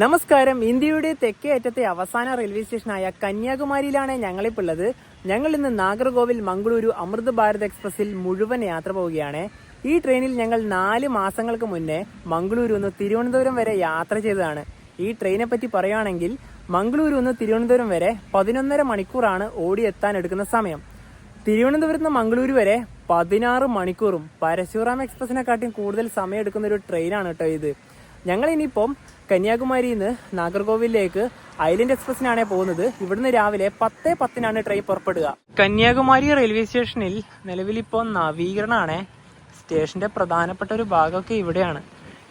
നമസ്കാരം. ഇന്ത്യയുടെ തെക്കേ അറ്റത്തെ അവസാന റെയിൽവേ സ്റ്റേഷനായ കന്യാകുമാരിയിലാണ് ഞങ്ങളിപ്പോൾ ഉള്ളത്. ഞങ്ങൾ ഇന്ന് നാഗർകോവിൽ മംഗളൂരു അമൃത് ഭാരത് എക്സ്പ്രസിൽ മുഴുവൻ യാത്ര പോവുകയാണ്. ഈ ട്രെയിനിൽ ഞങ്ങൾ 4 മാസങ്ങൾക്ക് മുന്നേ മംഗളൂരു നിന്ന് തിരുവനന്തപുരം വരെ യാത്ര ചെയ്തതാണ്. ഈ ട്രെയിനെ പറ്റി പറയുകയാണെങ്കിൽ മംഗളൂരു നിന്ന് തിരുവനന്തപുരം വരെ 11.5 മണിക്കൂറാണ് ഓടിയെത്താൻ എടുക്കുന്ന സമയം. തിരുവനന്തപുരത്ത് നിന്ന് മംഗളൂരു വരെ 16 മണിക്കൂറും പരശുറാം എക്സ്പ്രസിനെക്കാട്ടിയും കൂടുതൽ സമയം എടുക്കുന്ന ഒരു ട്രെയിനാണ് കേട്ടോ ഇത്. ഞങ്ങൾ ഇനിയിപ്പം കന്യാകുമാരിയിൽ നിന്ന് നാഗർകോവിലേക്ക് ഐലൻഡ് എക്സ്പ്രസിനാണ് പോകുന്നത്. ഇവിടുന്ന് രാവിലെ 10:10 ട്രെയിൻ പുറപ്പെടുക. കന്യാകുമാരി റെയിൽവേ സ്റ്റേഷനിൽ നിലവിലിപ്പോൾ നവീകരണമാണ്. സ്റ്റേഷന്റെ പ്രധാനപ്പെട്ട ഒരു ഭാഗമൊക്കെ ഇവിടെയാണ്.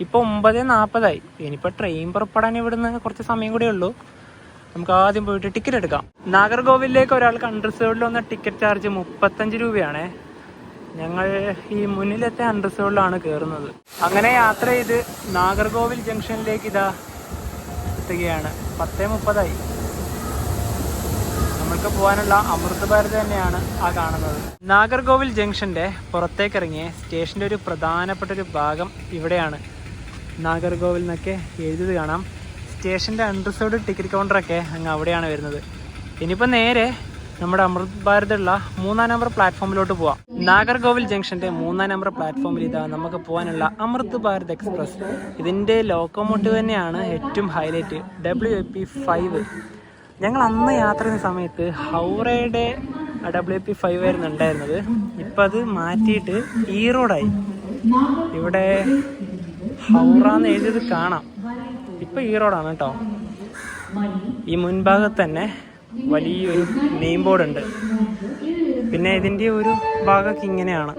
ഇപ്പോൾ 9:40 ഇനിയിപ്പോൾ ട്രെയിൻ പുറപ്പെടാൻ ഇവിടുന്ന് കുറച്ച് സമയം കൂടെ ഉള്ളൂ. നമുക്ക് ആദ്യം പോയിട്ട് ടിക്കറ്റ് എടുക്കാം. നാഗർകോവിലേക്ക് ഒരാൾക്ക് അൺറിസേർവ്ഡിൽ വന്ന ടിക്കറ്റ് ചാർജ് 35 രൂപയാണ്. ഞങ്ങൾ ഈ മുന്നിലത്തെ അൺറിസേർവ്ഡിലാണ് കയറുന്നത്. അങ്ങനെ യാത്ര ചെയ്ത് നാഗർകോവിൽ ജംഗ്ഷനിലേക്ക് ഇതാ എത്തുകയാണ്. 10:30 നമ്മൾക്ക് പോകാനുള്ള അമൃത് ഭാരത് തന്നെയാണ് ആ കാണുന്നത്. നാഗർകോവിൽ ജംഗ്ഷന്റെ പുറത്തേക്ക് ഇറങ്ങിയ സ്റ്റേഷന്റെ ഒരു പ്രധാനപ്പെട്ട ഒരു ഭാഗം ഇവിടെയാണ്. നാഗർകോവിൽ എന്നൊക്കെ എഴുതിയത് കാണാം. സ്റ്റേഷന്റെ അൺറിസേർവ്ഡ് ടിക്കറ്റ് കൗണ്ടറൊക്കെ അങ്ങ് അവിടെയാണ് വരുന്നത്. ഇനിയിപ്പോൾ നേരെ നമ്മുടെ അമൃത് ഭാരതുള്ള 3-ാം നമ്പർ പ്ലാറ്റ്ഫോമിലോട്ട് പോവാം. നാഗർകോവിൽ ജംഗ്ഷന്റെ 3-ാം നമ്പർ പ്ലാറ്റ്ഫോമിൽ ഇതാ നമുക്ക് പോകാനുള്ള അമൃത് ഭാരത് എക്സ്പ്രസ്. ഇതിന്റെ ലോക്കോമോട്ടീവ് തന്നെയാണ് ഏറ്റവും ഹൈലൈറ്റ്, WAP5. ഞങ്ങൾ അന്ന് യാത്ര ചെയ്യുന്ന സമയത്ത് ഹൗറയുടെ WAP5 ആയിരുന്നു ഉണ്ടായിരുന്നത്. ഇപ്പം അത് മാറ്റിയിട്ട് ഈറോഡായി. ഇവിടെ ഹൗറ എന്ന് എഴുതിയത് കാണാം. ഇപ്പം ഈറോഡാണ് കേട്ടോ. ഈ മുൻഭാഗത്ത് തന്നെ വലിയൊരു നെയിം ബോർഡ് ഉണ്ട്. പിന്നെ ഇതിൻ്റെ ഒരു ഭാഗമൊക്കെ ഇങ്ങനെയാണ്.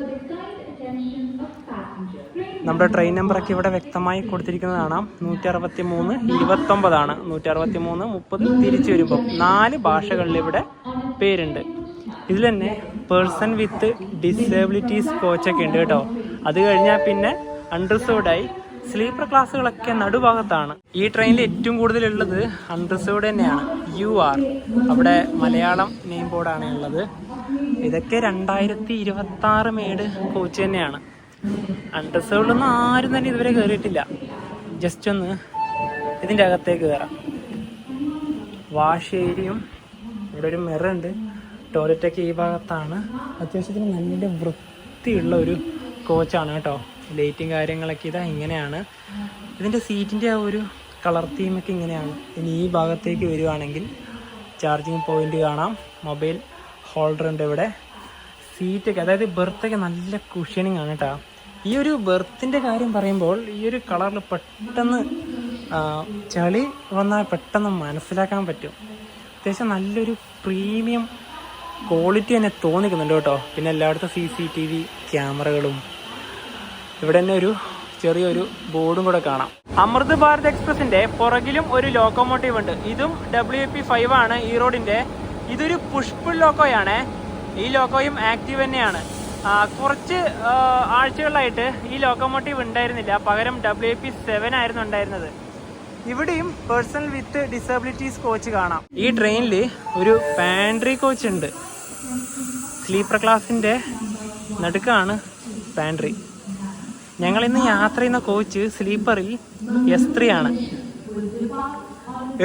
നമ്മുടെ ട്രെയിൻ നമ്പറൊക്കെ ഇവിടെ വ്യക്തമായി കൊടുത്തിരിക്കുന്നത് കാണാം. 163-29 163-30 തിരിച്ചു വരുമ്പോൾ 4 ഭാഷകളിൽ ഇവിടെ പേരുണ്ട്. ഇതിൽ തന്നെ പേഴ്സൺ വിത്ത് ഡിസേബിലിറ്റീസ് കോച്ചൊക്കെ ഉണ്ട് കേട്ടോ. അത് കഴിഞ്ഞാൽ പിന്നെ അൺറിസേർവ്ഡായി സ്ലീപ്പർ ക്ലാസ്സുകളൊക്കെ നടുഭാഗത്താണ്. ഈ ട്രെയിനിൽ ഏറ്റവും കൂടുതലുള്ളത് അൺറിസേർവ്ഡ് തന്നെയാണ്. UR അവിടെ മലയാളം നെയിം ബോർഡാണ് ഉള്ളത്. ഇതൊക്കെ 2026 മേഡ് കോച്ച് തന്നെയാണ്. അൺറിസേർവ്ഡിലൊന്നും ആരും തന്നെ ഇതുവരെ കയറിയിട്ടില്ല. ജസ്റ്റ് ഒന്ന് ഇതിൻ്റെ അകത്തേക്ക് കയറാം. വാഷ് ഏരിയയും ഇവിടെ ഒരു മിററുണ്ട്. ടോയ്ലറ്റൊക്കെ ഈ ഭാഗത്താണ്. അത്യാവശ്യത്തിന് നല്ല വൃത്തിയുള്ള ഒരു കോച്ചാണ് കേട്ടോ. ലൈറ്റും കാര്യങ്ങളൊക്കെ ഇതാ ഇങ്ങനെയാണ്. ഇതിൻ്റെ സീറ്റിൻ്റെ ആ ഒരു കളർ തീമൊക്കെ ഇങ്ങനെയാണ്. ഇനി ഈ ഭാഗത്തേക്ക് വരുവാണെങ്കിൽ ചാർജിങ് പോയിന്റ് കാണാം. മൊബൈൽ ഹോൾഡർ ഉണ്ട് ഇവിടെ. സീറ്റൊക്കെ അതായത് ബെർത്തൊക്കെ നല്ല കുഷ്യനിങ് ആണ് കേട്ടോ. ഈ ഒരു ബെർത്തിൻ്റെ കാര്യം പറയുമ്പോൾ ഈ ഒരു കളറിൽ പെട്ടെന്ന് ചളി വന്നാൽ പെട്ടെന്ന് മനസ്സിലാക്കാൻ പറ്റും. അത്യാവശ്യം നല്ലൊരു പ്രീമിയം ക്വാളിറ്റി തന്നെ തോന്നിക്കുന്നുണ്ട് കേട്ടോ. പിന്നെ എല്ലായിടത്തും CCTV ക്യാമറകളും ഇവിടെ തന്നെ ഒരു ചെറിയൊരു ബോർഡും കൂടെ കാണാം. അമൃത് ഭാരത് എക്സ്പ്രസിന്റെ പുറകിലും ഒരു ലോക്കോമോട്ടീവ് ഉണ്ട്. ഇതും WAP5 ആണ് ഈ റോഡിന്റെ. ഇതൊരു പുഷ്പുൾ ലോക്കോയാണ്. ഈ ലോക്കോയും ആക്റ്റീവ് തന്നെയാണ്. കുറച്ച് ആഴ്ചകളായിട്ട് ഈ ലോക്കോമോട്ടീവ് ഉണ്ടായിരുന്നില്ല. പകരം WAP7 ആയിരുന്നു ഉണ്ടായിരുന്നത്. ഇവിടെയും പേഴ്സണൽ വിത്ത് ഡിസബിലിറ്റീസ് കോച്ച് കാണാം. ഈ ട്രെയിനിൽ ഒരു പാൻട്രി കോച്ച് ഉണ്ട്. സ്ലീപ്പർ ക്ലാസിന്റെ നടുക്കാണ് പാൻട്രി. ഞങ്ങളിന്ന് യാത്ര ചെയ്യുന്ന കോച്ച് സ്ലീപ്പറിൽ S3 ആണ്.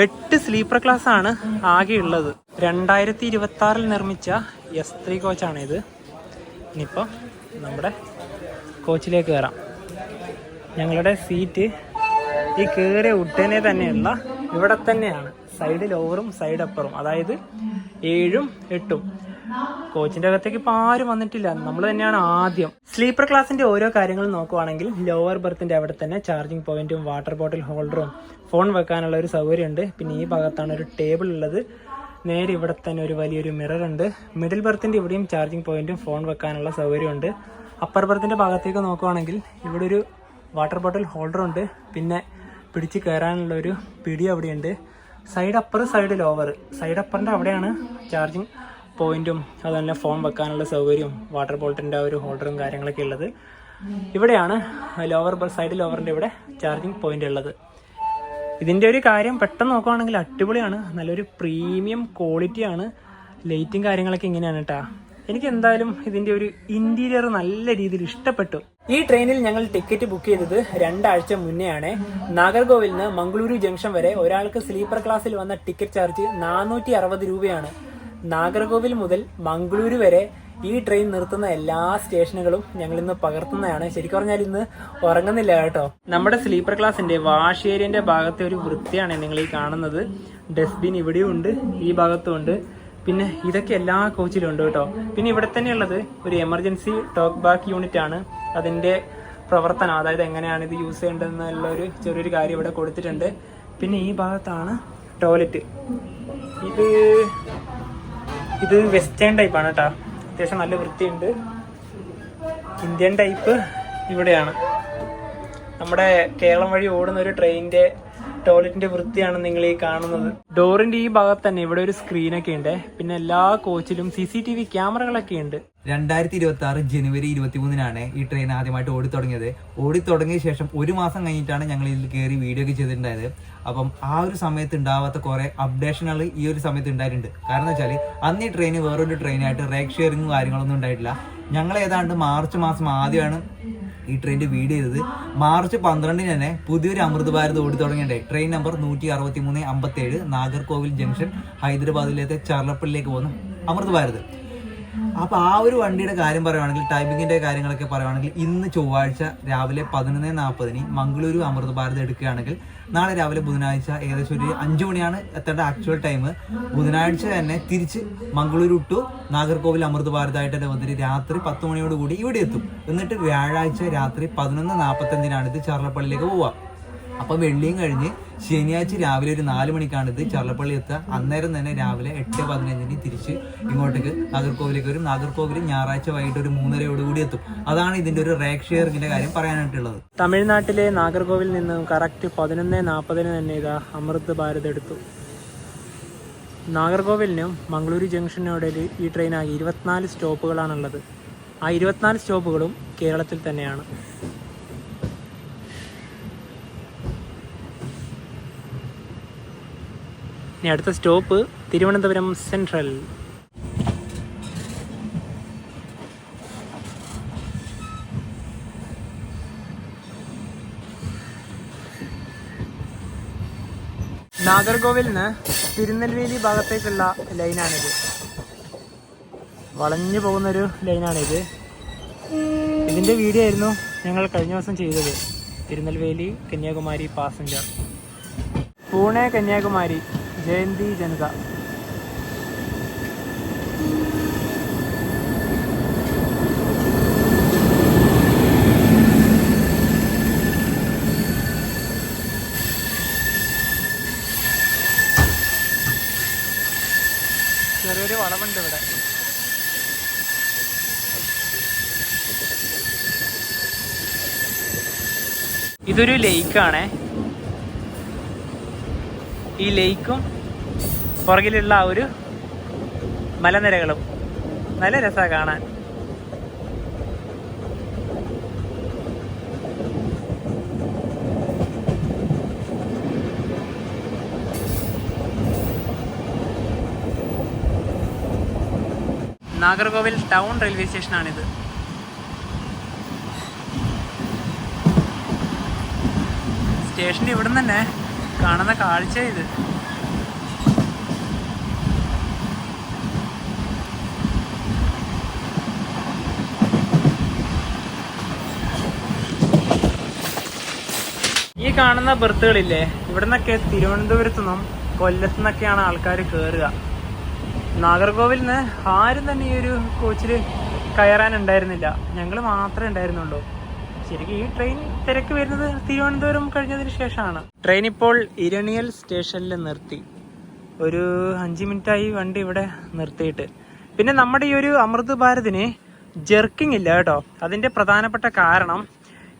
8 സ്ലീപ്പർ ക്ലാസ് ആണ് ആകെ ഉള്ളത്. 2026 നിർമ്മിച്ച S3 കോച്ചാണ് ഇത്. ഇനിയിപ്പോൾ നമ്മുടെ കോച്ചിലേക്ക് കയറാം. ഞങ്ങളുടെ സീറ്റ് ഈ കയറിയ ഉടനെ തന്നെയുള്ള ഇവിടെ തന്നെയാണ്. സൈഡ് ലോവറും സൈഡ് അപ്പറും, അതായത് 7ഉം 8ഉം. കോച്ചിന്റെ അകത്തേക്ക് ഇപ്പോൾ ആരും വന്നിട്ടില്ല. നമ്മൾ തന്നെയാണ് ആദ്യം. സ്ലീപ്പർ ക്ലാസിന്റെ ഓരോ കാര്യങ്ങളും നോക്കുവാണെങ്കിൽ ലോവർ ബെർത്തിന്റെ അവിടെ തന്നെ ചാർജിങ് പോയിന്റും വാട്ടർ ബോട്ടിൽ ഹോൾഡറും ഫോൺ വെക്കാനുള്ള ഒരു സൗകര്യമുണ്ട്. പിന്നെ ഈ ഭാഗത്താണ് ഒരു ടേബിൾ ഉള്ളത്. നേരെ ഇവിടെ തന്നെ ഒരു വലിയൊരു മിറർ ഉണ്ട്. മിഡിൽ ബെർത്തിന്റെ ഇവിടെയും ചാർജിങ് പോയിന്റും ഫോൺ വെക്കാനുള്ള സൗകര്യമുണ്ട്. അപ്പർ ബെർത്തിന്റെ ഭാഗത്തേക്ക് നോക്കുവാണെങ്കിൽ ഇവിടെ ഒരു വാട്ടർ ബോട്ടിൽ ഹോൾഡർ ഉണ്ട്. പിന്നെ പിടിച്ച് കയറാനുള്ള ഒരു പിടി അവിടെയുണ്ട്. Side upper side lower. Side അപ്പറിന്റെ അവിടെയാണ് ചാർജിങ് പോയിന്റും അതുപോലെ ഫോൺ വെക്കാനുള്ള സൗകര്യവും വാട്ടർ ബോട്ടിലിൻ്റെ ആ ഒരു ഹോൾഡറും കാര്യങ്ങളൊക്കെ ഉള്ളത്. ഇവിടെയാണ് ലോവർ സൈഡ് ലോവറിൻ്റെ ഇവിടെ ചാർജിങ് പോയിന്റ് ഉള്ളത്. ഇതിൻ്റെ ഒരു കാര്യം പെട്ടെന്ന് നോക്കുകയാണെങ്കിൽ അടിപൊളിയാണ്. നല്ലൊരു പ്രീമിയം ക്വാളിറ്റിയാണ്. ലൈറ്റും കാര്യങ്ങളൊക്കെ ഇങ്ങനെയാണ് കേട്ടോ. എനിക്ക് എന്തായാലും ഇതിൻ്റെ ഒരു ഇൻറ്റീരിയർ നല്ല രീതിയിൽ ഇഷ്ടപ്പെട്ടു. ഈ ട്രെയിനിൽ ഞങ്ങൾ ടിക്കറ്റ് ബുക്ക് ചെയ്തത് 2 ആഴ്ച മുന്നെയാണ്. നാഗർകോവിൽ നിന്ന് മംഗളൂരു ജംഗ്ഷൻ വരെ ഒരാൾക്ക് സ്ലീപ്പർ ക്ലാസ്സിൽ വന്ന ടിക്കറ്റ് ചാർജ് 460 രൂപയാണ്. നാഗർകോവിൽ മുതൽ മംഗളൂരു വരെ ഈ ട്രെയിൻ നിർത്തുന്ന എല്ലാ സ്റ്റേഷനുകളും ഞങ്ങൾ ഇന്ന് പകർത്തുന്നതാണ്. ശരിക്കും പറഞ്ഞാൽ ഇന്ന് ഉറങ്ങുന്നില്ല കേട്ടോ. നമ്മുടെ സ്ലീപ്പർ ക്ലാസിന്റെ വാഷ് ഏരിയന്റെ ഭാഗത്തെ ഒരു വൃത്തിയാണ് നിങ്ങൾ ഈ കാണുന്നത്. ഡസ്റ്റ്ബിൻ ഇവിടെയും ഉണ്ട്, ഈ ഭാഗത്തും ഉണ്ട്. പിന്നെ ഇതൊക്കെ എല്ലാ കോച്ചിലും ഉണ്ട് കേട്ടോ. പിന്നെ ഇവിടെ തന്നെയുള്ളത് ഒരു എമർജൻസി ടോക്ക് ബാക്ക് യൂണിറ്റ് ആണ്. അതിന്റെ പ്രവർത്തനം, അതായത് എങ്ങനെയാണ് ഇത് യൂസ് ചെയ്യേണ്ടതെന്നുള്ള ഒരു ചെറിയൊരു കാര്യം ഇവിടെ കൊടുത്തിട്ടുണ്ട്. പിന്നെ ഈ ഭാഗത്താണ് ടോയ്ലറ്റ്. ഇത് വെസ്റ്റേൺ ടൈപ്പാണ് കേട്ടോ. അത്യാവശ്യം നല്ല വൃത്തിയുണ്ട്. ഇന്ത്യൻ ടൈപ്പ് ഇവിടെയാണ്. നമ്മുടെ കേരളം വഴി ഓടുന്ന ഒരു ട്രെയിനിന്റെ ടോയ്ലറ്റിന്റെ വൃത്തിയാണ് നിങ്ങൾ ഈ കാണുന്നത്. ഡോറിന്റെ ഈ ഭാഗത്ത് തന്നെ ഇവിടെ ഒരു സ്ക്രീനൊക്കെ ഉണ്ട്. പിന്നെ എല്ലാ കോച്ചിലും CCTV ക്യാമറകളൊക്കെ ഉണ്ട്. 2026 ജനുവരി 23 ഈ ട്രെയിൻ ആദ്യമായിട്ട് ഓടിത്തുടങ്ങിയത്. ഓടിത്തുടങ്ങിയ ശേഷം 1 മാസം കഴിഞ്ഞിട്ടാണ് ഞങ്ങൾ ഇതിൽ കയറി വീഡിയോ ഒക്കെ ചെയ്തിട്ടുണ്ടായത്. അപ്പം ആ ഒരു സമയത്ത് ഉണ്ടാവാത്ത കുറെ അപ്ഡേഷനുകൾ ഈ ഒരു സമയത്ത് ഉണ്ടായിട്ടുണ്ട്. കാരണം എന്ന് വെച്ചാൽ അന്ന് ഈ ട്രെയിൻ വേറൊരു ട്രെയിനായിട്ട് റേക്ക് ഷെയറിങ്ങും കാര്യങ്ങളൊന്നും ഉണ്ടായിട്ടില്ല. ഞങ്ങൾ ഏതാണ്ട് മാർച്ച് മാസം ആദ്യമാണ് ഈ ട്രെയിനിന്റെ വീഡിയോ ചെയ്തത്. മാർച്ച് 12 തന്നെ പുതിയൊരു അമൃത് ഭാരത് ഓടി തുടങ്ങിയിട്ടുണ്ടായി. ട്രെയിൻ നമ്പർ 16357 നാഗർകോവിൽ ജംഗ്ഷൻ ഹൈദരാബാദിലേക്ക് ചർലപ്പള്ളിയിലേക്ക് പോകുന്ന അമൃത് ഭാരത്. അപ്പൊ ആ ഒരു വണ്ടിയുടെ കാര്യം പറയുവാണെങ്കിൽ, ടൈമിങ്ങിന്റെ കാര്യങ്ങളൊക്കെ പറയുവാണെങ്കിൽ, ഇന്ന് ചൊവ്വാഴ്ച രാവിലെ 11:40 മംഗളൂരു അമൃത് ഭാരത് എടുക്കുകയാണെങ്കിൽ നാളെ രാവിലെ ബുധനാഴ്ച ഏകദേശം ഒരു 5 മണിയാണ് എത്തേണ്ട ആക്ച്വൽ ടൈം. ബുധനാഴ്ച തന്നെ തിരിച്ച് മംഗളൂരു ടു നാഗർകോവിൽ അമൃത് ഭാരതായിട്ട് തന്നെ വന്നിട്ട് രാത്രി 10 മണിയോടുകൂടി ഇവിടെ എത്തും. എന്നിട്ട് വ്യാഴാഴ്ച രാത്രി 11:45 ഇത് ചർലപ്പള്ളിയിലേക്ക് പോവാം. അപ്പൊ വെള്ളിയും കഴിഞ്ഞ് ശനിയാഴ്ച രാവിലെ ഒരു 4 മണിക്കാണ് ഇത് ചർലപ്പള്ളി എത്തുക. അന്നേരം തന്നെ രാവിലെ 8:15 തിരിച്ച് ഇങ്ങോട്ടേക്ക് നാഗർകോവിലേക്ക് വരും. നാഗർകോവിൽ ഞായറാഴ്ച വൈകിട്ട് ഒരു 3:30 എത്തും. അതാണ് ഇതിന്റെ ഒരു റേക്ക് ഷെയറിന്റെ കാര്യം പറയാനായിട്ടുള്ളത്. തമിഴ്നാട്ടിലെ നാഗർകോവിൽ നിന്ന് കറക്റ്റ് 11:40 തന്നെ ഇതാ അമൃത് ഭാരത് എടുത്തു. നാഗർകോവിലിനും മംഗളൂരു ജംഗ്ഷനോടെ ഈ ട്രെയിനാകെ 24 സ്റ്റോപ്പുകളാണുള്ളത്. ആ 24 സ്റ്റോപ്പുകളും കേരളത്തിൽ തന്നെയാണ്. ഇനി അടുത്ത സ്റ്റോപ്പ് തിരുവനന്തപുരം സെൻട്രൽ. നാഗർകോവിലിന് തിരുനെൽവേലി ഭാഗത്തേക്കുള്ള ലൈനാണിത്. വളഞ്ഞു പോകുന്നൊരു ലൈനാണിത്. ഇതിൻ്റെ വീഡിയോ ആയിരുന്നു ഞങ്ങൾ കഴിഞ്ഞ ദിവസം ചെയ്തത്. തിരുനെൽവേലി കന്യാകുമാരി പാസഞ്ചർ. പൂനെ കന്യാകുമാരി ജയന്തി ജനത. ചെറിയൊരു വളവുണ്ട് ഇവിടെ. ഇതൊരു ലേക്കാണേ. ഈ ലേക്കും പുറകിലുള്ള ആ ഒരു മലനിരകളും നല്ല രസമാണ് കാണാൻ. നാഗർകോവിൽ ടൗൺ റെയിൽവേ സ്റ്റേഷനാണിത്. സ്റ്റേഷൻ്റെ ഇവിടെ നിന്ന് തന്നെ കാണുന്ന കാഴ്ച ഇത്. ഈ കാണുന്ന ബർത്തുകളില്ലേ, ഇവിടെ നിന്നൊക്കെ തിരുവനന്തപുരത്തു നിന്നും കൊല്ലത്തു നിന്നൊക്കെയാണ് ആൾക്കാർ കയറുക. നാഗർകോവിൽ നിന്ന് ആരും തന്നെ ഈ ഒരു കോച്ചിൽ കയറാനുണ്ടായിരുന്നില്ല. ഞങ്ങൾ മാത്രമേ ഉണ്ടായിരുന്നുള്ളൂ. ശരിക്കും ഈ ട്രെയിൻ തിരക്ക് വരുന്നത് തിരുവനന്തപുരം കഴിഞ്ഞതിന് ശേഷമാണ്. ട്രെയിൻ ഇപ്പോൾ ഇരണിയൽ സ്റ്റേഷനിൽ നിർത്തി. ഒരു 5 മിനിറ്റായി വണ്ടി ഇവിടെ നിർത്തിയിട്ട്. പിന്നെ നമ്മുടെ ഈ ഒരു അമൃത് ഭാരതിന് ജെർക്കിംഗ് ഇല്ല കേട്ടോ. അതിൻ്റെ പ്രധാനപ്പെട്ട കാരണം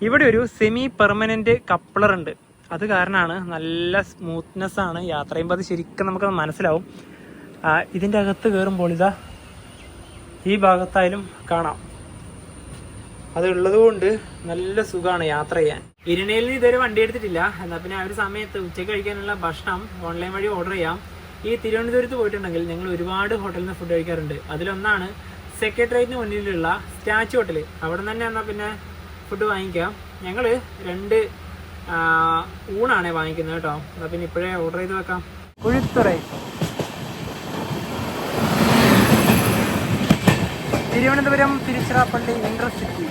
ഇവിടെ ഒരു സെമി പെർമനന്റ് കപ്ലർ ഉണ്ട്. അത് കാരണമാണ് നല്ല സ്മൂത്ത്നെസ് ആണ്. യാത്ര ചെയ്യുമ്പോൾ അത് ശരിക്കും നമുക്ക് മനസ്സിലാവും. ഇതിൻ്റെ അകത്ത് കയറുമ്പോൾ ഇതാ ഈ ഭാഗത്തായാലും കാണാം. അത് ഉള്ളത് കൊണ്ട് നല്ല സുഖമാണ് യാത്ര ചെയ്യാൻ. ഇരിണയിൽ നിന്ന് ഇതുവരെ വണ്ടി എടുത്തിട്ടില്ല. എന്നാൽ പിന്നെ ആ ഒരു സമയത്ത് ഉച്ചയ്ക്ക് കഴിക്കാനുള്ള ഭക്ഷണം ഓൺലൈൻ വഴി ഓർഡർ ചെയ്യാം. ഈ തിരുവനന്തപുരത്ത് പോയിട്ടുണ്ടെങ്കിൽ ഞങ്ങൾ ഒരുപാട് ഹോട്ടലിൽ നിന്ന് ഫുഡ് കഴിക്കാറുണ്ട്. അതിലൊന്നാണ് സെക്രട്ടേറിയറ്റിന് മുന്നിലുള്ള സ്റ്റാച്ചു ഹോട്ടൽ. അവിടെ തന്നെ എന്നാൽ പിന്നെ ഫുഡ് വാങ്ങിക്കാം. ഞങ്ങൾ 2 ഊണാണ് വാങ്ങിക്കുന്നത് കേട്ടോ. എന്നാൽ പിന്നെ ഇപ്പോഴേ ഓർഡർ ചെയ്ത് വെക്കാം. കുഴിത്തുറൈ തിരുവനന്തപുരം തിരുച്ചിറപ്പള്ളി ഇന്റർസിറ്റി.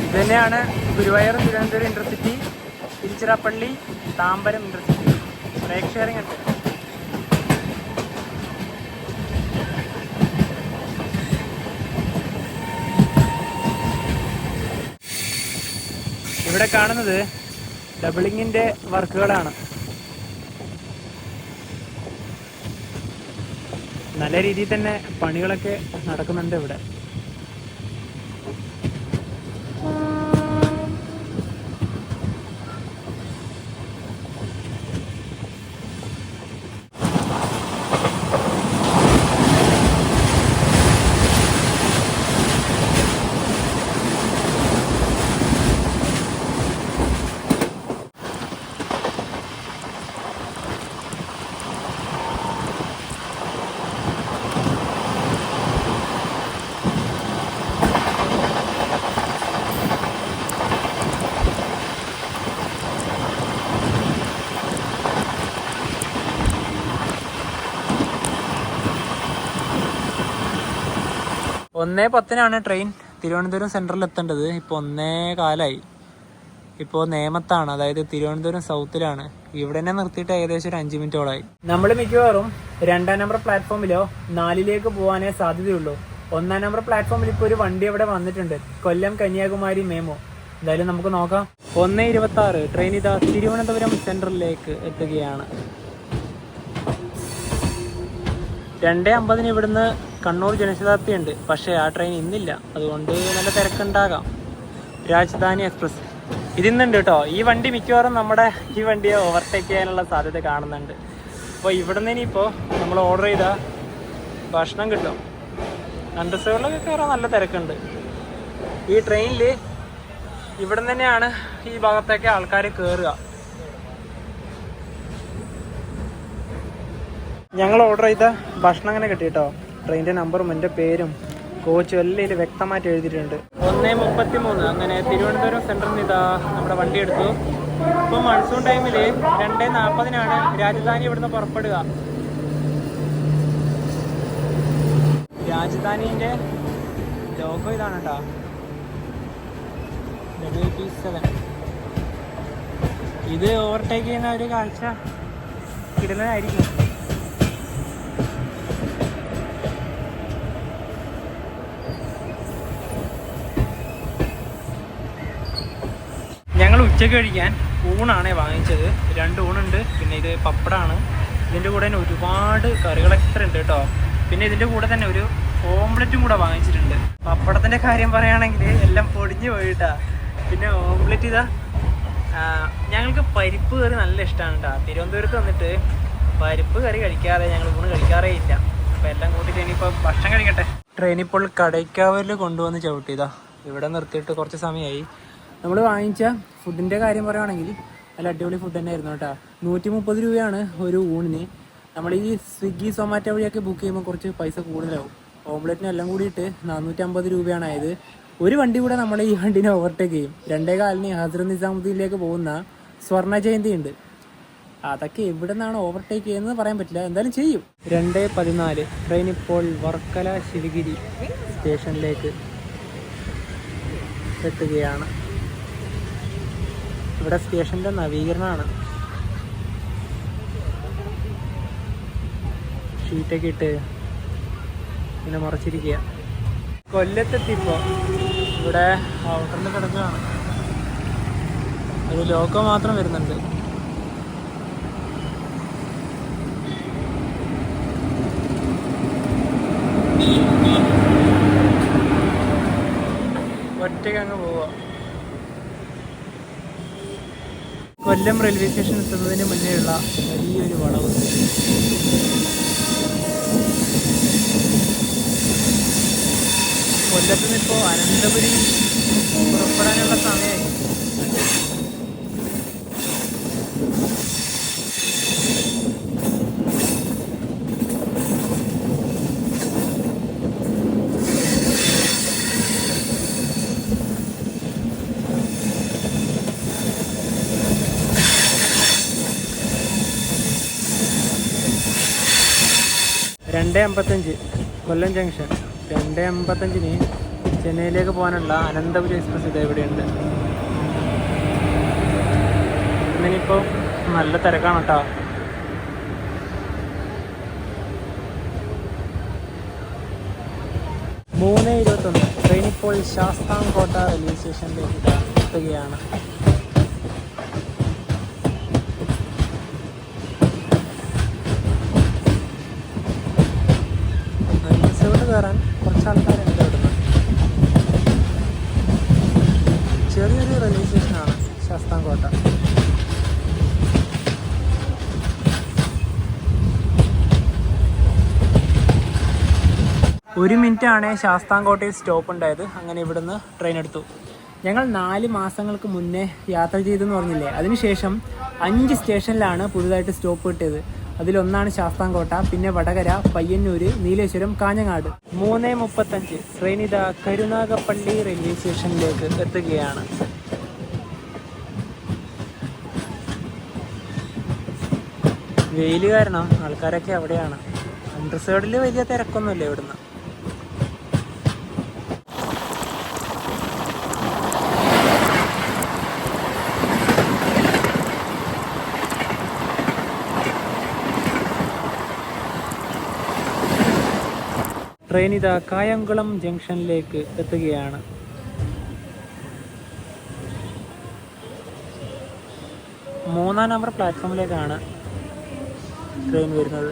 ഇതുതന്നെയാണ് Guruvayur Thiruvananthapuram intercity, Tiruchirappalli Tambaram intercity. Break sharing ഉണ്ട്. ഇവിടെ കാണുന്നത് ഡബിളിങ്ങിൻ്റെ വർക്കുകളാണ്. നല്ല രീതിയിൽ തന്നെ പണികളൊക്കെ നടക്കുന്നുണ്ട് ഇവിടെ. ഒന്നേ 10 ട്രെയിൻ തിരുവനന്തപുരം സെൻട്രലിൽ എത്തേണ്ടത്. ഇപ്പോൾ 1:15. ഇപ്പോൾ നേമത്താണ്, അതായത് തിരുവനന്തപുരം സൗത്തിലാണ്. ഇവിടെ തന്നെ നിർത്തിയിട്ട് ഏകദേശം ഒരു 5 മിനിറ്റോളായി. നമ്മൾ മിക്കവാറും 2ാം നമ്പർ പ്ലാറ്റ്ഫോമിലോ 4ലേക്ക് പോകാനേ സാധ്യതയുള്ളൂ. 1ാം നമ്പർ പ്ലാറ്റ്ഫോമിൽ ഇപ്പോൾ ഒരു വണ്ടി ഇവിടെ വന്നിട്ടുണ്ട്, കൊല്ലം കന്യാകുമാരി മേമോ. എന്തായാലും നമുക്ക് നോക്കാം. 1:26 ട്രെയിൻ ഇതാ തിരുവനന്തപുരം സെൻട്രലിലേക്ക് എത്തുകയാണ്. 2:50 ഇവിടുന്ന് കണ്ണൂർ ജനശതാബ്ദി ഉണ്ട്, പക്ഷേ ആ ട്രെയിൻ ഇന്നില്ല. അതുകൊണ്ട് നല്ല തിരക്കുണ്ടാകാം. രാജധാനി എക്സ്പ്രസ് ഇതിന്നുണ്ട് കേട്ടോ. ഈ വണ്ടി മിക്കവാറും നമ്മുടെ ഈ വണ്ടിയെ ഓവർടേക്ക് ചെയ്യാനുള്ള സാധ്യത കാണുന്നുണ്ട്. അപ്പോൾ ഇവിടെ നിന്ന് ഇനിയിപ്പോൾ നമ്മൾ ഓർഡർ ചെയ്താൽ ഭക്ഷണം കിട്ടും. അണ്ടർസേറിലൊക്കെ കയറാൻ നല്ല തിരക്കുണ്ട്. ഈ ട്രെയിനിൽ ഇവിടെ നിന്ന് തന്നെയാണ് ഈ ഭാഗത്തേക്ക് ആൾക്കാർ കയറുക. ഞങ്ങൾ ഓർഡർ ചെയ്ത ഭക്ഷണം അങ്ങനെ കിട്ടി കേട്ടോ. ട്രെയിനിൻ്റെ നമ്പറും എൻ്റെ പേരും കോച്ചും എല്ലാം ഇതിൽ വ്യക്തമായിട്ട് എഴുതിയിട്ടുണ്ട്. 1:33 അങ്ങനെ തിരുവനന്തപുരം സെൻട്രലിൽ നിന്ന് ഇതാ നമ്മുടെ വണ്ടി എടുത്തു. ഇപ്പോൾ മൺസൂൺ ടൈമിൽ 2:40 രാജധാനി ഇവിടുന്ന് പുറപ്പെടുക. രാജധാനീൻ്റെ ലോഗോ ഇതാണ് കേട്ടോ, WP7. ഇത് ഓവർടേക്ക് ചെയ്യുന്ന ഒരു കാഴ്ച കിടലനായിരിക്കും. ഞങ്ങൾ ഉച്ചയ്ക്ക് കഴിക്കാൻ ഊണാണ് വാങ്ങിച്ചത്. 2 ഊണുണ്ട്, പിന്നെ ഇത് പപ്പടമാണ്. ഇതിൻ്റെ കൂടെ തന്നെ ഒരുപാട് കറികൾ എക്സ്ട്രാ ഉണ്ട് കേട്ടോ. പിന്നെ ഇതിൻ്റെ കൂടെ തന്നെ ഒരു ഓംലെറ്റും കൂടെ വാങ്ങിച്ചിട്ടുണ്ട്. പപ്പടത്തിൻ്റെ കാര്യം പറയുകയാണെങ്കിൽ എല്ലാം പൊടിഞ്ഞു പോയിട്ടാ. പിന്നെ ഓംലെറ്റ് ഇതാ, ഞങ്ങൾക്ക് പരിപ്പ് കറി നല്ല ഇഷ്ടമാണ് കേട്ടോ. തിരുവനന്തപുരത്ത് വന്നിട്ട് പരിപ്പ് കറി കഴിക്കാതെ ഞങ്ങൾ ഊണ് കഴിക്കാറേ ഇല്ല. അപ്പോൾ എല്ലാം കൂട്ടിയിട്ട് ഇനിയിപ്പോൾ ഭക്ഷണം കഴിക്കട്ടെ. ട്രെയിനിപ്പോൾ കടയ്ക്കാവൂരിൽ കൊണ്ടുവന്ന് ചവിട്ടിയതാ. ഇവിടെ നിർത്തിയിട്ട് കുറച്ച് സമയമായി. നമ്മൾ വാങ്ങിച്ച ഫുഡിൻ്റെ കാര്യം പറയുകയാണെങ്കിൽ നല്ല അടിപൊളി ഫുഡ് തന്നെ ആയിരുന്നു കേട്ടോ. 130 രൂപയാണ് ഒരു ഊണിന്. നമ്മൾ ഈ സ്വിഗ്ഗി സൊമാറ്റോ വഴിയൊക്കെ ബുക്ക് ചെയ്യുമ്പോൾ കുറച്ച് പൈസ കൂടുതലാവും. ഓംലെറ്റിന് എല്ലാം കൂടിയിട്ട് 450 രൂപയാണ് ആയത്. ഒരു വണ്ടി കൂടെ നമ്മൾ ഈ വണ്ടിനെ ഓവർടേക്ക് ചെയ്യും. 2:15 ഹസ്രത്ത് നിസാമുദ്ദീനിലേക്ക് പോകുന്ന സ്വർണ്ണ ജയന്തി ഉണ്ട്. അതൊക്കെ എവിടെ നിന്നാണ് ഓവർടേക്ക് ചെയ്യുന്നത് പറയാൻ പറ്റില്ല, എന്തായാലും ചെയ്യും. 2:14 ട്രെയിൻ ഇപ്പോൾ വർക്കല ശിവഗിരി സ്റ്റേഷനിലേക്ക് എത്തുകയാണ്. ഇവിടെ സ്റ്റേഷൻ്റെ നവീകരണമാണ്. ഷീറ്റൊക്കെ ഇട്ട് ഇങ്ങനെ മറച്ചിരിക്കുക. കൊല്ലത്തെത്തിപ്പോൾ ഇവിടെ ഔട്ടറിൽ കിടക്കുകയാണ്. ഒരു ലോക്കോ മാത്രം വരുന്നുണ്ട്. ഒറ്റയ്ക്ക് അങ്ങ് പോവാ. കൊല്ലം റെയിൽവേ സ്റ്റേഷൻ എത്തുന്നതിന് മുന്നേയുള്ള വലിയൊരു വളവ്. കൊല്ലത്ത് നിന്ന് ഇപ്പോൾ അനന്തപുരി പുറപ്പെടാനുള്ള സമയമായി. രണ്ട് 55 കൊല്ലം ജംഗ്ഷൻ. 2:55 ചെന്നൈയിലേക്ക് പോകാനുള്ള അനന്തപുരി എക്സ്പ്രസ് ഇത് എവിടെയുണ്ട്. ഇന്നിപ്പോൾ നല്ല തിരക്കാണ് കേട്ടോ. മൂന്ന് 21 ട്രെയിൻ ഇപ്പോൾ ശാസ്താംകോട്ട റെയിൽവേ സ്റ്റേഷനിലേക്ക് എത്തുകയാണ്. കയറാൻ കുറച്ച് ആൾക്കാരുണ്ട് ഇവിടുന്ന്. ചെറിയൊരു റെയിൽവേ സ്റ്റേഷനാണ് ശാസ്താംകോട്ട. ഒരു മിനിറ്റാണ് ശാസ്താംകോട്ടയിൽ സ്റ്റോപ്പ് ഉണ്ടായത്. അങ്ങനെ ഇവിടുന്ന് ട്രെയിൻ എടുത്തു. ഞങ്ങൾ 4 മാസങ്ങൾക്ക് മുന്നേ യാത്ര ചെയ്തെന്ന് പറഞ്ഞില്ലേ, അതിനുശേഷം 5 സ്റ്റേഷനിലാണ് പുതുതായിട്ട് സ്റ്റോപ്പ് കിട്ടിയത്. അതിലൊന്നാണ് ശാസ്താംകോട്ട, പിന്നെ വടകര, പയ്യന്നൂര്, നീലേശ്വരം, കാഞ്ഞങ്ങാട്. 3:35 ട്രെയിൻ ഇതാ കരുനാഗപ്പള്ളി റെയിൽവേ സ്റ്റേഷനിലേക്ക് എത്തുകയാണ്. വെയിൽ കാരണം ആൾക്കാരൊക്കെ അവിടെയാണ്. അണ്ടർസേർഡിൽ വലിയ തിരക്കൊന്നുമില്ല ഇവിടുന്ന്. ട്രെയിൻ ഇതാ കായംകുളം ജംഗ്ഷനിലേക്ക് എത്തുകയാണ്. മൂന്നാം നമ്പർ പ്ലാറ്റ്ഫോമിലേക്കാണ് ട്രെയിൻ വരുന്നത്.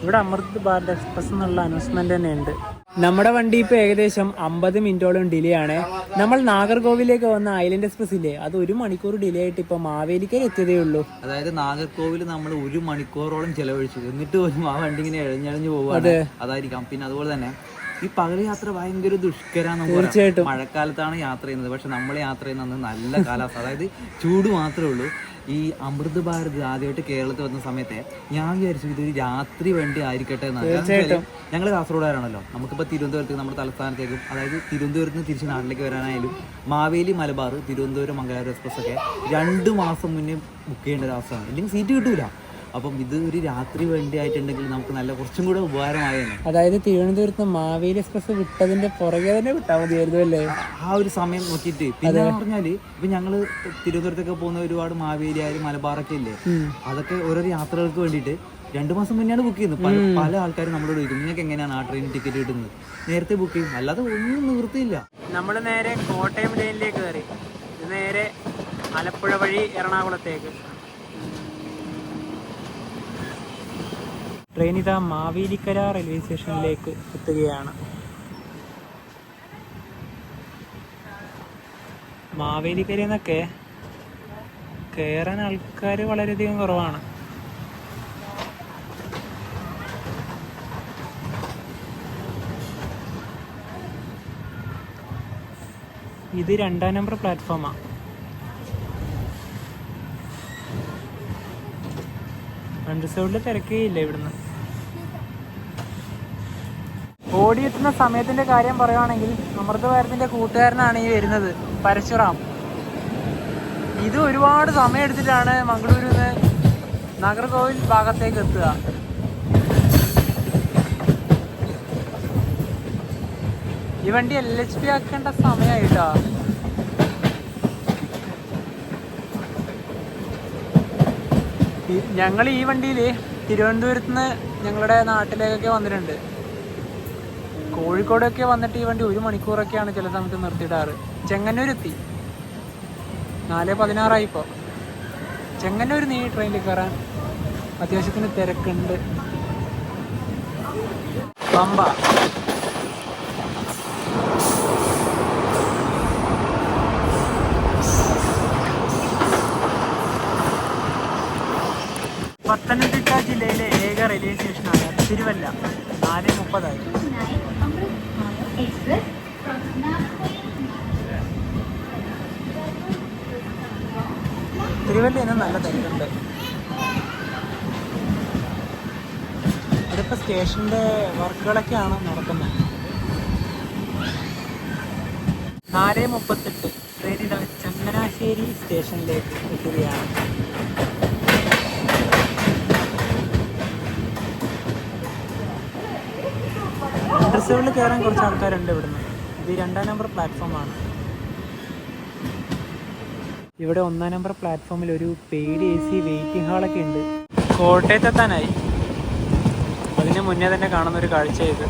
ഇവിടെ അമൃത് ഭാരത് എക്സ്പ്രസ് എന്നുള്ള അനൗൺസ്മെന്റ് തന്നെ ഉണ്ട്. നമ്മുടെ വണ്ടി ഇപ്പോൾ ഏകദേശം 50 മിനിറ്റോളം ഡിലേ ആണ്. നമ്മൾ നാഗർകോവിലേക്ക് വന്ന ഐലൻഡ് എക്സ്പ്രസ് ഇല്ലേ, അത് 1 മണിക്കൂർ ഡിലേ ആയിട്ട് ഇപ്പോൾ മാവേലിക്കൽ എത്തിയതേ ഉള്ളൂ. അതായത് നാഗർകോവിൽ നമ്മൾ 1 മണിക്കൂറോളം ചെലവഴിച്ചു, എന്നിട്ട് പോലും ആ വണ്ടി ഇങ്ങനെ എഴഞ്ഞഴഞ്ഞു പോവാണ്. അതായിരിക്കാം. പിന്നെ അതുപോലെ തന്നെ ഈ പകൽ യാത്ര ഭയങ്കര ദുഷ്കരാണ്. തീർച്ചയായിട്ടും മഴക്കാലത്താണ് യാത്ര ചെയ്യുന്നത്, പക്ഷെ നമ്മൾ യാത്ര ചെയ്യുന്നത് നല്ല കാലാവസ്ഥ, അതായത് ചൂട് മാത്രമേ ഉള്ളൂ. ഈ അമൃത് ഭാരത് ആദ്യമായിട്ട് കേരളത്തിൽ വന്ന സമയത്തെ ഞാൻ വിചാരിച്ചു ഇതൊരു രാത്രി വണ്ടി ആയിരിക്കട്ടെ എന്നാണ്. ഞങ്ങൾ കാസർഗോഡുകാരാണല്ലോ, നമുക്കിപ്പോൾ തിരുവനന്തപുരത്ത് നമ്മുടെ തലസ്ഥാനത്തേക്കും, അതായത് തിരുവനന്തപുരത്ത് നിന്ന് തിരിച്ച് നാട്ടിലേക്ക് വരാനായാലും മാവേലി മലബാർ തിരുവനന്തപുരം മംഗലാപുരം എക്സ്പ്രസ് ഒക്കെ 2 മാസം മുന്നേ ബുക്ക് ചെയ്യേണ്ട ഒരു അവസ്ഥയാണ്, ഇല്ലെങ്കിൽ സീറ്റ് കിട്ടൂല. അപ്പം ഇത് ഒരു രാത്രി വണ്ടി ആയിട്ടുണ്ടെങ്കിൽ നമുക്ക് നല്ല കുറച്ചും കൂടെ ഉപകാരമായേനെ. അതായത് തിരുവനന്തപുരത്ത് മാവേലി എക്സ്പ്രസ് വിട്ടതിന്റെ പുറകെ തന്നെ വിട്ടാൽ മതിയായിരുന്നു അല്ലേ, ആ ഒരു സമയം നോക്കിയിട്ട്. പിന്നെ പറഞ്ഞാല് ഇപ്പൊ ഞങ്ങള് തിരുവനന്തപുരത്തൊക്കെ പോകുന്ന ഒരുപാട് മാവേലി ആയാലും മലബാറൊക്കെ ഇല്ലേ, അതൊക്കെ ഓരോ യാത്രകൾക്ക് വേണ്ടിയിട്ട് 2 മാസം മുന്നെയാണ് ബുക്ക് ചെയ്യുന്നത്. പല ആൾക്കാരും നമ്മളോട് ചോദിക്കും നിങ്ങൾക്ക് എങ്ങനെയാണ് ആ ട്രെയിൻ ടിക്കറ്റ് കിട്ടുന്നത്, നേരത്തെ ബുക്ക് ചെയ്യും, അല്ലാതെ ഒന്നും നിവൃത്തിയില്ല. നമ്മൾ നേരെ കോട്ടയം ലൈനിലേക്ക് കയറി, നേരെ ആലപ്പുഴ വഴി എറണാകുളത്തേക്ക്. ട്രെയിൻ ഇതാ മാവേലിക്കര റെയിൽവേ സ്റ്റേഷനിലേക്ക് എത്തുകയാണ്. മാവേലിക്കരയിൽ നിന്നൊക്കെ കയറാൻ ആൾക്കാർ വളരെയധികം കുറവാണ്. ഇത് 2ാം നമ്പർ പ്ലാറ്റ്ഫോമാണ്. അണ്ടർസൗണ്ടിൽ തിരക്കേയില്ല ഇവിടുന്ന്. ഓടിയെത്തുന്ന സമയത്തിന്റെ കാര്യം പറയുകയാണെങ്കിൽ അമൃത് ഭാരതിന്റെ കൂട്ടുകാരനാണ് ഈ വരുന്നത്, പരശുറാം. ഇത് ഒരുപാട് സമയം എടുത്തിട്ടാണ് മംഗളൂരിൽ നിന്ന് നാഗർകോവിൽ ഭാഗത്തേക്ക് എത്തുക. ഈ വണ്ടി LHP ആക്കേണ്ട സമയമായിട്ടാ. ഞങ്ങൾ ഈ വണ്ടിയിൽ തിരുവനന്തപുരത്ത് നിന്ന് ഞങ്ങളുടെ നാട്ടിലേക്കൊക്കെ വന്നിട്ടുണ്ട്. കോഴിക്കോടൊക്കെ വന്നിട്ട് ഈ വണ്ടി 1 മണിക്കൂറൊക്കെയാണ് ചില സമയത്ത് നിർത്തിയിടാറ്. ചെങ്ങന്നൂരെത്തി, 4:16 ഇപ്പോൾ. ചെങ്ങന്നൂർ നീ ട്രെയിനിൽ കയറാൻ അത്യാവശ്യത്തിന് തിരക്കുണ്ട്. പമ്പ പത്തനംതിട്ട ജില്ലയിലെ ഏക റെയിൽവേ സ്റ്റേഷനാണ് തിരുവല്ല. 4:30 4:30 തിരുവല്ലയിൽ നല്ല തിരക്കുണ്ട്. ഇതിപ്പോൾ സ്റ്റേഷൻ്റെ വർക്കുകളൊക്കെയാണ് നടക്കുന്നത്. 4:38 ട്രെയിൻ ചങ്ങനാശ്ശേരി സ്റ്റേഷനിലേക്ക് എത്തുകയാണ്. റിസർവിൽ കയറാൻ കുറച്ച് ആൾക്കാരുണ്ട് ഇവിടുന്ന്. ഇത് 2-ാം നമ്പർ പ്ലാറ്റ്ഫോമാണ്. ഇവിടെ 1-ാം നമ്പർ പ്ലാറ്റ്ഫോമിൽ ഒരു പെയ്ഡ് AC വെയിറ്റിംഗ് ഹാളൊക്കെ ഉണ്ട്. കോട്ടയത്തെത്താനായി. അതിന് മുന്നേ തന്നെ കാണുന്നൊരു കാഴ്ച ഇത്.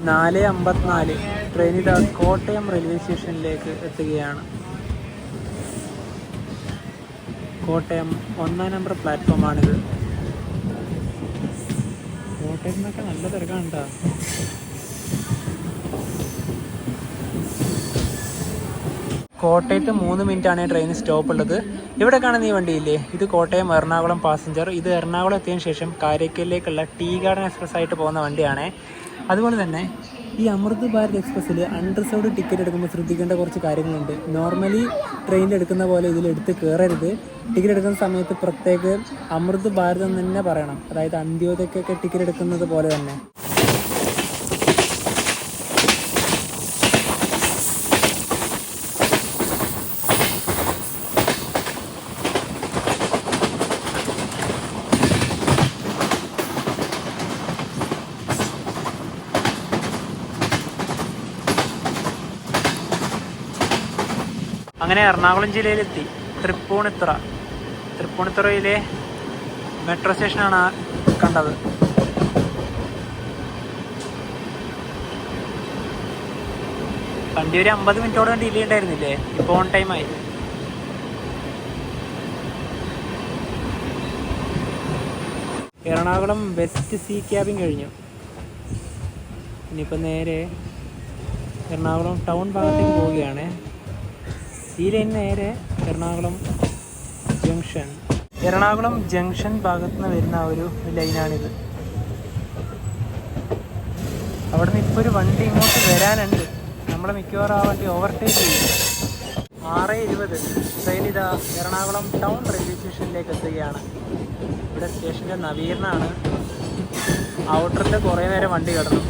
നാല് 54 ട്രെയിൻ ഇതാ കോട്ടയം റെയിൽവേ സ്റ്റേഷനിലേക്ക് എത്തുകയാണ്. കോട്ടയം 1-ാം നമ്പർ പ്ലാറ്റ്ഫോമാണിത്. കോട്ടയത്ത് നിന്നൊക്കെ നല്ല തിരക്കാണ് കേട്ടോ. കോട്ടയത്ത് 3 മിനിറ്റാണ് ട്രെയിൻ സ്റ്റോപ്പ് ഉള്ളത്. ഇവിടെ കാണുന്ന ഈ വണ്ടിയില്ലേ, ഇത് കോട്ടയം എറണാകുളം പാസഞ്ചർ. ഇത് എറണാകുളം എത്തിയതിനു ശേഷം കാരയ്ക്കലിലേക്കുള്ള ടീ ഗാർഡൻ എക്സ്പ്രസ് ആയിട്ട് പോകുന്ന വണ്ടിയാണ്. അതുപോലെ തന്നെ ഈ അമൃത് ഭാരത് എക്സ്പ്രസ്സിൽ അൺറിസർവ്ഡ് ടിക്കറ്റ് എടുക്കുമ്പോൾ ശ്രദ്ധിക്കേണ്ട കുറച്ച് കാര്യങ്ങളുണ്ട്. നോർമലി ട്രെയിനിൽ എടുക്കുന്ന പോലെ ഇതിലെടുത്ത് കയറരുത്. ടിക്കറ്റ് എടുക്കുന്ന സമയത്ത് പ്രത്യേക അമൃത് ഭാരത് എന്ന് തന്നെ പറയണം. അതായത് അന്ത്യോദയ്ക്കൊക്കെ ടിക്കറ്റ് എടുക്കുന്നത് പോലെ തന്നെ. അങ്ങനെ എറണാകുളം ജില്ലയിലെത്തി. തൃപ്പൂണിത്തുറയിലെ മെട്രോ സ്റ്റേഷനാണ് കണ്ടത്. വണ്ടി ഒരു 50 മിനിറ്റോടെ ഡിലേ ഉണ്ടായിരുന്നില്ലേ, ഇപ്പോൾ ഓൺ ടൈമായി. എറണാകുളം വെസ്റ്റ് സീ ക്യാബിങ് കഴിഞ്ഞു. ഇനിയിപ്പോൾ നേരെ എറണാകുളം ടൗൺ ഭാഗത്തേക്ക് പോവുകയാണ്. ഈ ലൈൻ നേരെ എറണാകുളം ജംഗ്ഷൻ ഭാഗത്ത് നിന്ന് വരുന്ന ഒരു ലൈനാണിത്. അവിടെ നിന്ന് ഇപ്പോൾ ഒരു വണ്ടി ഇങ്ങോട്ട് വരാനുണ്ട്. നമ്മൾ മിക്കവാറും ആ വണ്ടി ഓവർടേക്ക് ചെയ്യും. 6:20 ട്രെയിൻ ഇതാ എറണാകുളം ടൗൺ റെയിൽവേ സ്റ്റേഷനിലേക്ക് എത്തുകയാണ്. ഇവിടെ സ്റ്റേഷൻ്റെ നവീകരണമാണ്. ഔട്ടറിൽ കുറേ നേരം വണ്ടി കിടന്നു.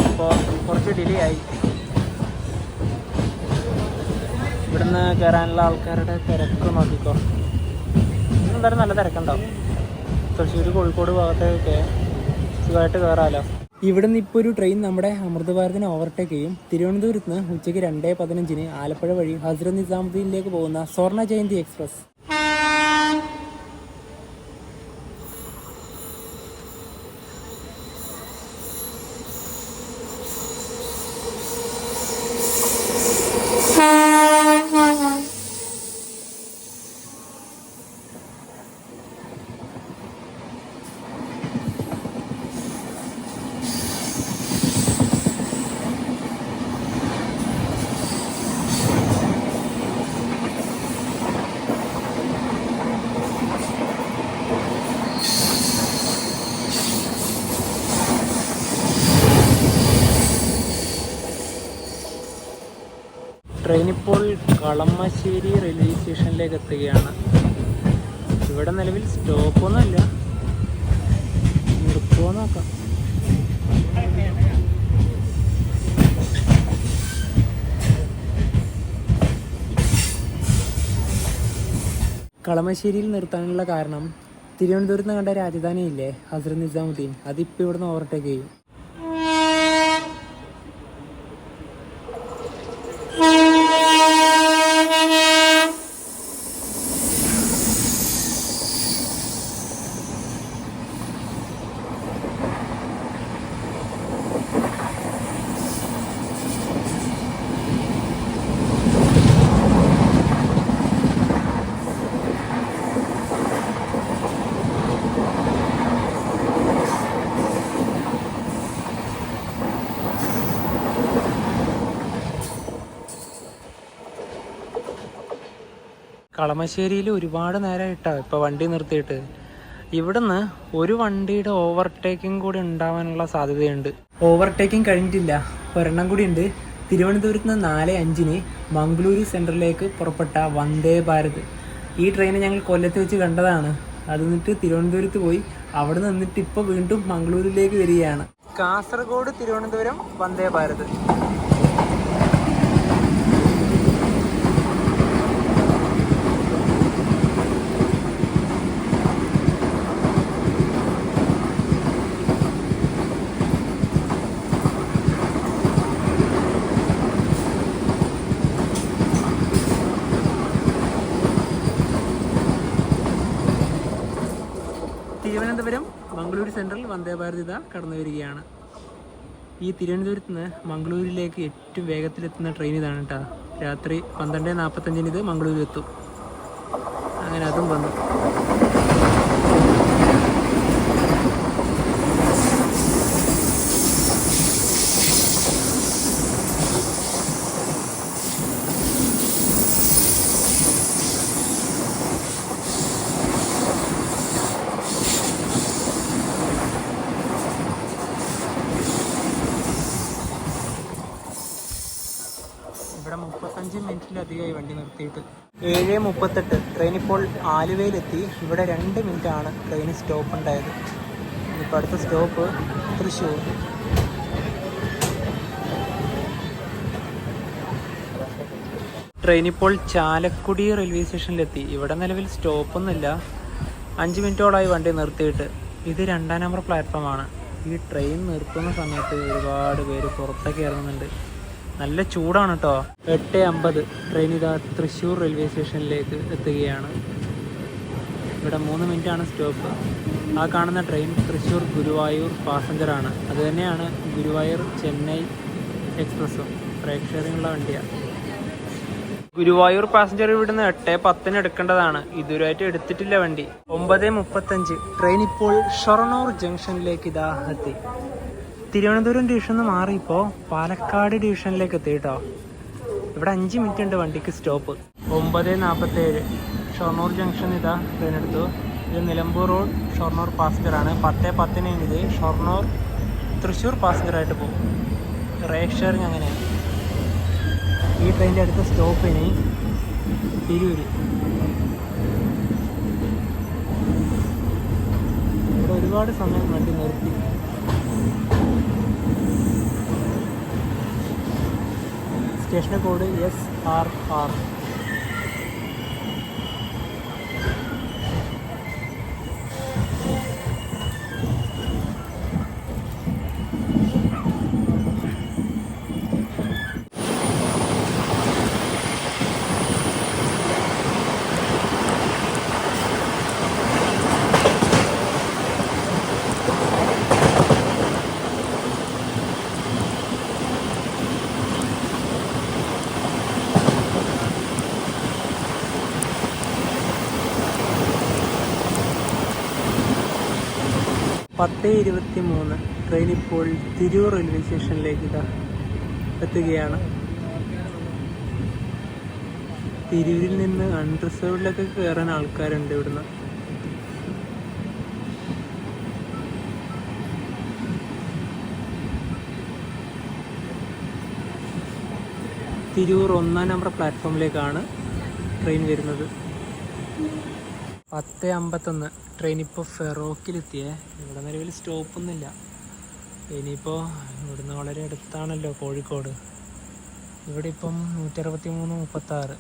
അപ്പോൾ കുറച്ച് ഡിലേ ആയി. ഇവിടുന്ന് കയറാനുള്ള ആൾക്കാരുടെ തിരക്ക് നോക്കിക്കോ. എന്തായാലും നല്ല തിരക്കുണ്ടാവും. തൃശ്ശൂർ കോഴിക്കോട് ഭാഗത്തേക്കൊക്കെ സുഖമായിട്ട് കയറാമല്ലോ. ഇവിടുന്ന് ഇപ്പോൾ ഒരു ട്രെയിൻ നമ്മുടെ അമൃത് ഭാരതിനെ ഓവർടേക്ക് ചെയ്യും. തിരുവനന്തപുരത്ത് നിന്ന് ഉച്ചയ്ക്ക് 2:15 ആലപ്പുഴ വഴി ഹസ്രത്ത് നിസാമുദ്ദീനിലേക്ക് പോകുന്ന സ്വർണ്ണ ജയന്തി എക്സ്പ്രസ്. ട്രെയിൻ ഇപ്പോൾ കളമശ്ശേരി റെയിൽവേ സ്റ്റേഷനിലേക്ക് എത്തുകയാണ്. ഇവിടെ നിലവിൽ സ്റ്റോപ്പൊന്നുമില്ല. നിർത്തുമോ നോക്കാം. കളമശ്ശേരിയിൽ നിർത്താനുള്ള കാരണം തിരുവനന്തപുരത്ത് നിന്ന് കണ്ട രാജധാനിയില്ലേ ഹസ്രത്ത് നിസാമുദ്ദീൻ, അതിപ്പോൾ ഇവിടുന്ന് ഓവർടേക്ക് ചെയ്യും. കളമശ്ശേരിയിൽ ഒരുപാട് നേരമായിട്ടാണ് ഇപ്പോൾ വണ്ടി നിർത്തിയിട്ട്. ഇവിടുന്ന് ഒരു വണ്ടിയുടെ ഓവർടേക്കിംഗ് കൂടി ഉണ്ടാവാനുള്ള സാധ്യതയുണ്ട്. ഓവർടേക്കിംഗ് കഴിഞ്ഞിട്ടില്ല, ഒരെണ്ണം കൂടി ഉണ്ട്. തിരുവനന്തപുരത്ത് നിന്ന് 4:05 മംഗളൂരു സെൻട്രലിലേക്ക് പുറപ്പെട്ട വന്ദേ ഭാരത്. ഈ ട്രെയിൻ ഞങ്ങൾ കൊല്ലത്ത് വെച്ച് കണ്ടതാണ്. അത് നിന്നിട്ട് തിരുവനന്തപുരത്ത് പോയി, അവിടെ നിന്നിട്ട് ഇപ്പോൾ വീണ്ടും മംഗളൂരിലേക്ക് വരികയാണ്. കാസർഗോഡ് തിരുവനന്തപുരം വന്ദേ ഭാരത്. തിരുവനന്തപുരം മംഗളൂരു സെൻട്രൽ വന്ദേ ഭാരത് ഇതാ കടന്നു വരികയാണ്. ഈ തിരുവനന്തപുരത്ത് നിന്ന് മംഗളൂരിലേക്ക് ഏറ്റവും വേഗത്തിലെത്തുന്ന ട്രെയിൻ ഇതാണ് കേട്ടോ. രാത്രി 12:45 ഇത് മംഗളൂരിലെത്തും. അങ്ങനെ അതും വന്നു. ഇവിടെ 35 മിനിറ്റിലധികമായി വണ്ടി നിർത്തിയിട്ട്. 7:38 ട്രെയിൻ ഇപ്പോൾ ആലുവയിലെത്തി. ഇവിടെ 2 മിനിറ്റാണ് ട്രെയിൻ സ്റ്റോപ്പ് ഉണ്ടായത്. ഇപ്പോൾ അടുത്ത സ്റ്റോപ്പ് തൃശ്ശൂർ. ട്രെയിൻ ഇപ്പോൾ ചാലക്കുടി റെയിൽവേ സ്റ്റേഷനിലെത്തി. ഇവിടെ നിലവിൽ സ്റ്റോപ്പൊന്നുമില്ല. 5 മിനിറ്റോളായി വണ്ടി നിർത്തിയിട്ട്. ഇത് 2-ാം നമ്പർ പ്ലാറ്റ്ഫോമാണ്. ഈ ട്രെയിൻ നിർത്തുന്ന സമയത്ത് ഒരുപാട് പേര് പുറത്തൊക്കെ ഇറങ്ങുന്നുണ്ട്. നല്ല ചൂടാണ് കേട്ടോ. 8:50 ട്രെയിൻ ഇതാ തൃശ്ശൂർ റെയിൽവേ സ്റ്റേഷനിലേക്ക് എത്തുകയാണ്. ഇവിടെ 3 മിനിറ്റാണ് സ്റ്റോപ്പ്. ആ കാണുന്ന ട്രെയിൻ തൃശ്ശൂർ ഗുരുവായൂർ പാസഞ്ചറാണ്. അത് തന്നെയാണ് ഗുരുവായൂർ ചെന്നൈ എക്സ്പ്രസ്സും. ബ്രേക്ക് ഷെയറിംഗ് ഉള്ള വണ്ടിയാണ്. ഗുരുവായൂർ പാസഞ്ചർ ഇവിടുന്ന് 8:10 എടുക്കേണ്ടതാണ്. ഇതുവരെയായിട്ട് എടുത്തിട്ടില്ല വണ്ടി. 9:35 ട്രെയിൻ ഇപ്പോൾ ഷൊർണൂർ ജംഗ്ഷനിലേക്ക് ഇതാ എത്തി. തിരുവനന്തപുരം ഡിവിഷനിൽ നിന്ന് മാറി ഇപ്പോൾ പാലക്കാട് ഡിവിഷനിലേക്ക് എത്തി കേട്ടോ. ഇവിടെ 5 മിനിറ്റ് ഉണ്ട് വണ്ടിക്ക് സ്റ്റോപ്പ്. 9:47 ഷൊർണൂർ ജംഗ്ഷൻ ഇതാ ട്രെയിൻ എടുത്തു. ഇത് നിലമ്പൂർ റോഡ് ഷൊർണൂർ പാസഞ്ചറാണ്. 10:10 ഇത് ഷൊർണൂർ തൃശ്ശൂർ പാസഞ്ചറായിട്ട് പോകും. റേക്ക് ഷെയറിങ് അങ്ങനെയാണ്. ഈ ട്രെയിനിൻ്റെ അടുത്ത സ്റ്റോപ്പ് ഇനി തിരൂര്. ഇവിടെ ഒരുപാട് സമയം വണ്ടി നിർത്തി. Station code SRR. പത്ത് 23 ട്രെയിൻ ഇപ്പോൾ തിരൂർ റെയിൽവേ സ്റ്റേഷനിലേക്ക് ഇതാ എത്തുകയാണ്. തിരൂരിൽ നിന്ന് അൺറിസർവ്ഡിലൊക്കെ കയറാൻ ആൾക്കാരുണ്ട് ഇവിടുന്ന്. തിരൂർ 1-ാം നമ്പർ പ്ലാറ്റ്ഫോമിലേക്കാണ് ട്രെയിൻ വരുന്നത്. 10:51 ട്രെയിൻ ഇപ്പോൾ ഫെറോക്കിലെത്തിയേ. ഇവിടെ നിലവിൽ സ്റ്റോപ്പൊന്നുമില്ല. ഇനിയിപ്പോൾ ഇവിടുന്ന് വളരെ അടുത്താണല്ലോ കോഴിക്കോട്. ഇവിടെ ഇപ്പം 163-36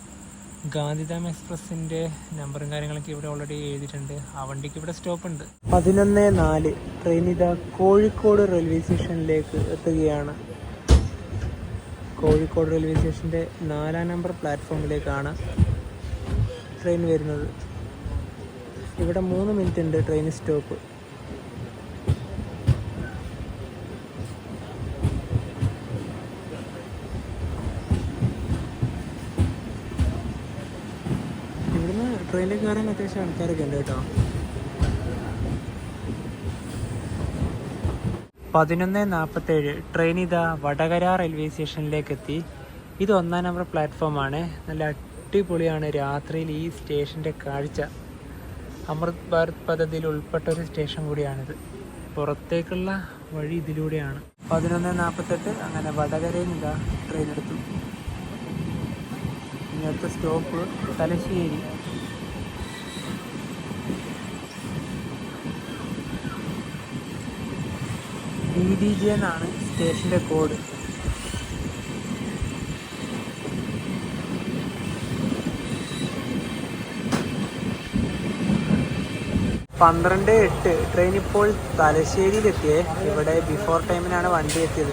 ഗാന്ധിധാം എക്സ്പ്രസിൻ്റെ നമ്പറും കാര്യങ്ങളൊക്കെ ഇവിടെ ഓൾറെഡി എഴുതിയിട്ടുണ്ട്. ആ വണ്ടിക്ക് ഇവിടെ സ്റ്റോപ്പ് ഉണ്ട്. 11:04 ട്രെയിൻ ഇതാ കോഴിക്കോട് റെയിൽവേ സ്റ്റേഷനിലേക്ക് എത്തുകയാണ്. കോഴിക്കോട് റെയിൽവേ സ്റ്റേഷൻ്റെ 4-ാം നമ്പർ പ്ലാറ്റ്ഫോമിലേക്കാണ് ട്രെയിൻ വരുന്നത്. ഇവിടെ 3 മിനിറ്റ് ഉണ്ട് ട്രെയിൻ സ്റ്റോപ്പ്. ഇവിടുന്ന് ട്രെയിനിലേക്ക് കയറാൻ അത്യാവശ്യം ആൾക്കാരൊക്കെ ഉണ്ട് കേട്ടോ. 11:47 ട്രെയിൻ ഇതാ വടകര റെയിൽവേ സ്റ്റേഷനിലേക്ക് എത്തി. ഇത് 1-ാം നമ്പർ പ്ലാറ്റ്ഫോമാണ്. നല്ല അടിപൊളിയാണ് രാത്രിയിൽ ഈ സ്റ്റേഷൻ്റെ കാഴ്ച. അമൃത് ഭാരത് പദ്ധതിയിൽ ഉൾപ്പെട്ട ഒരു സ്റ്റേഷൻ കൂടിയാണിത്. പുറത്തേക്കുള്ള വഴി ഇതിലൂടെയാണ്. 11:48 അങ്ങനെ വടകരയിൽ നിന്ന് ട്രെയിൻ എടുത്തു. ഇനി അടുത്ത സ്റ്റോപ്പ് തലശ്ശേരി. DDJ എന്നാണ് സ്റ്റേഷൻ്റെ കോഡ്. പന്ത്രണ്ട് 8 ട്രെയിൻ ഇപ്പോൾ തലശ്ശേരിയിലെത്തിയേ. ഇവിടെ ബിഫോർ ടൈമിനാണ് വണ്ടി എത്തിയത്.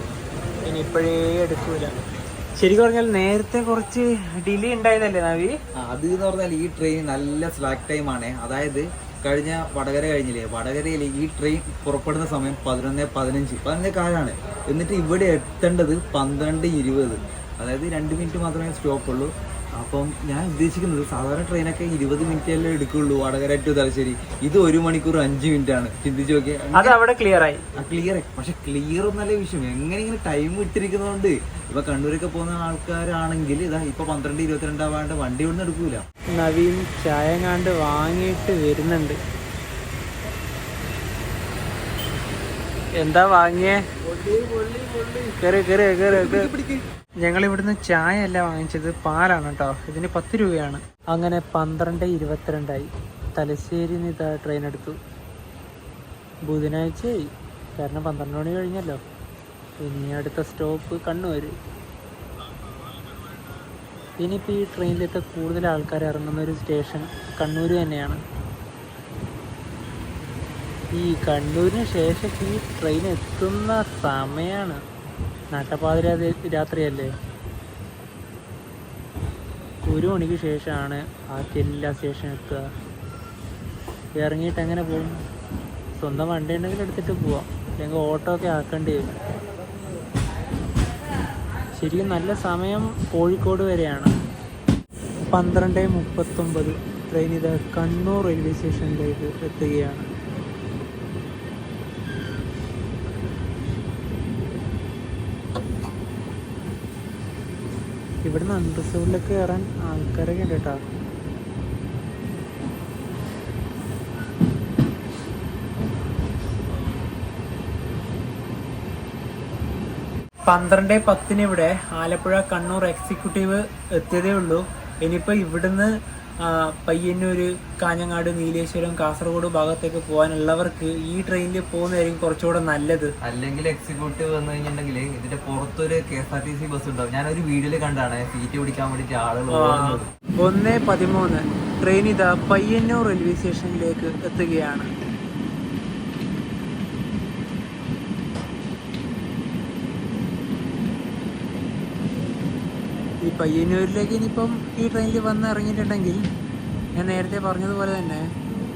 ഇനി ഇപ്പോഴേ എടുക്കൂല. ശരിക്കും പറഞ്ഞാൽ നേരത്തെ കുറച്ച് ഡിലേ ഉണ്ടായതല്ലേ നവി? അത് എന്ന് പറഞ്ഞാൽ ഈ ട്രെയിൻ നല്ല സ്ലാക്ക് ടൈമാണ്. അതായത് കഴിഞ്ഞ വടകര കഴിഞ്ഞില്ലേ, വടകരയിൽ ഈ ട്രെയിൻ പുറപ്പെടുന്ന സമയം 11:15 കാലാണ്. എന്നിട്ട് ഇവിടെ എത്തേണ്ടത് 12:20. അതായത് 2 മിനിറ്റ് മാത്രമേ സ്റ്റോപ്പ് ഉള്ളൂ. അപ്പം ഞാൻ ഉദ്ദേശിക്കുന്നത് സാധാരണ ട്രെയിനൊക്കെ 20 മിനിറ്റല്ലേ എടുക്കുള്ളൂ വടകര ടു തലശ്ശേരി. ഇത് 1 മണിക്കൂർ 5 മിനിറ്റ് ആണ്. ചിന്തിച്ചു നോക്കിയാൽ അത് അവിടെ ക്ലിയർ ആയി. പക്ഷെ ക്ലിയർ ഒന്നല്ല വിഷയം, എങ്ങനെ ഇങ്ങനെ ടൈം ഇട്ടിരിക്കുന്നതുകൊണ്ട് ഇപ്പൊ കണ്ണൂരൊക്കെ പോകുന്ന ആൾക്കാരാണെങ്കിൽ ഇതാ ഇപ്പൊ 12:22 ആവാണ്ട് വണ്ടി ഒന്നും എടുക്കൂല. നവീൻ ചായ കണ്ട് വാങ്ങിയിട്ട് വരുന്നുണ്ട്. എന്താ വാങ്ങിയേ? ഞങ്ങൾ ഇവിടുന്ന് ചായ അല്ല വാങ്ങിച്ചത്, പാലാണ് കേട്ടോ. ഇതിന് 10 രൂപയാണ്. അങ്ങനെ 12:22 തലശ്ശേരി നിന്ന് ട്രെയിൻ എടുത്തു. ബുധനാഴ്ചയായി, കാരണം 12 മണി കഴിഞ്ഞല്ലോ. ഇനി അടുത്ത സ്റ്റോപ്പ് കണ്ണൂർ. ഇനിയിപ്പോൾ ഈ ട്രെയിനിലത്തെ കൂടുതൽ ആൾക്കാർ ഇറങ്ങുന്ന ഒരു സ്റ്റേഷൻ കണ്ണൂർ തന്നെയാണ്. ഈ കണ്ണൂരിന് ശേഷം ഈ ട്രെയിൻ എത്തുന്ന സമയമാണ് നട്ടപ്പാതിര രാത്രിയല്ലേ. 1 മണിക്ക് ശേഷമാണ് ബാക്കി എല്ലാ സ്റ്റേഷനും എത്തുക. ഇറങ്ങിയിട്ട് എങ്ങനെ പോകും? സ്വന്തം വണ്ടി ഉണ്ടെങ്കിൽ എടുത്തിട്ട് പോവാം, അല്ലെങ്കിൽ ഓട്ടോ ഒക്കെ ആക്കേണ്ടി വരും. ശരിക്കും നല്ല സമയം കോഴിക്കോട് വരെയാണ്. 12:39 ട്രെയിൻ ഇത് കണ്ണൂർ റെയിൽവേ സ്റ്റേഷനിലേക്ക് എത്തുകയാണ്. ഇവിടുന്ന് അൺറിസർവ്ഡിലേക്ക് കയറാൻ ആൾക്കാരൊക്കെ ഉണ്ട് കേട്ടോ. പന്ത്രണ്ട് 10 ഇവിടെ ആലപ്പുഴ കണ്ണൂർ എക്സിക്യൂട്ടീവ് എത്തിയതേ ഉള്ളൂ. ഇനിയിപ്പോൾ ഇവിടുന്ന് പയ്യന്നൂർ, കാഞ്ഞങ്ങാട്, നീലേശ്വരം, കാസർഗോഡ് ഭാഗത്തേക്ക് പോകാനുള്ളവർക്ക് ഈ ട്രെയിനിൽ പോകുന്നതായിരിക്കും കുറച്ചുകൂടെ നല്ലത്. അല്ലെങ്കിൽ എക്സിക്യൂട്ടീവ് വന്നു കഴിഞ്ഞിട്ടുണ്ടെങ്കിൽ ഇതിന്റെ പുറത്തൊരു KSRTC ബസ് ഉണ്ടാവും. ഞാനൊരു വീഡിയോയിൽ കണ്ടാണ് സീറ്റ് പിടിക്കാൻ വേണ്ടിട്ട് ആളുകൾ 1:13 ട്രെയിൻ ഇതാ പയ്യന്നൂർ റെയിൽവേ സ്റ്റേഷനിലേക്ക് എത്തുകയാണ്. ഈ പയ്യന്നൂരിലേക്ക് ഇനിയിപ്പം ഈ ട്രെയിനിൽ വന്ന് ഇറങ്ങിയിട്ടുണ്ടെങ്കിൽ ഞാൻ നേരത്തെ പറഞ്ഞതുപോലെ തന്നെ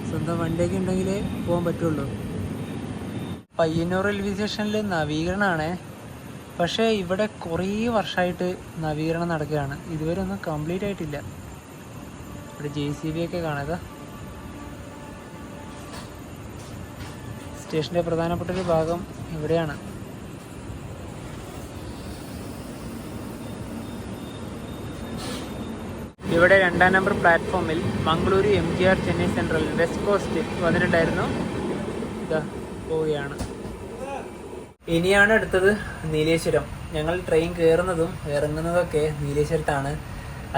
സ്വന്തം വണ്ടിയൊക്കെ ഉണ്ടെങ്കിലേ പോകാൻ പറ്റുള്ളൂ. പയ്യന്നൂർ റെയിൽവേ സ്റ്റേഷനിൽ നവീകരണമാണ്. പക്ഷേ ഇവിടെ കുറേ വർഷമായിട്ട് നവീകരണം നടക്കുകയാണ്. ഇതുവരെ ഒന്നും കംപ്ലീറ്റ് ആയിട്ടില്ല. ഇവിടെ JCB ഒക്കെ കാണുക. സ്റ്റേഷൻ്റെ പ്രധാനപ്പെട്ട ഒരു ഭാഗം ഇവിടെയാണ്. ഇവിടെ 2-ാം നമ്പർ പ്ലാറ്റ്ഫോമിൽ Mangaluru MGR Chennai central west cost വന്നിട്ടുണ്ടായിരുന്നു. ഇതാ പോവുകയാണ്. ഇനിയാണ് അടുത്തത് നീലേശ്വരം. ഞങ്ങൾ ട്രെയിൻ കയറുന്നതും ഇറങ്ങുന്നതൊക്കെ നീലേശ്വരത്താണ്.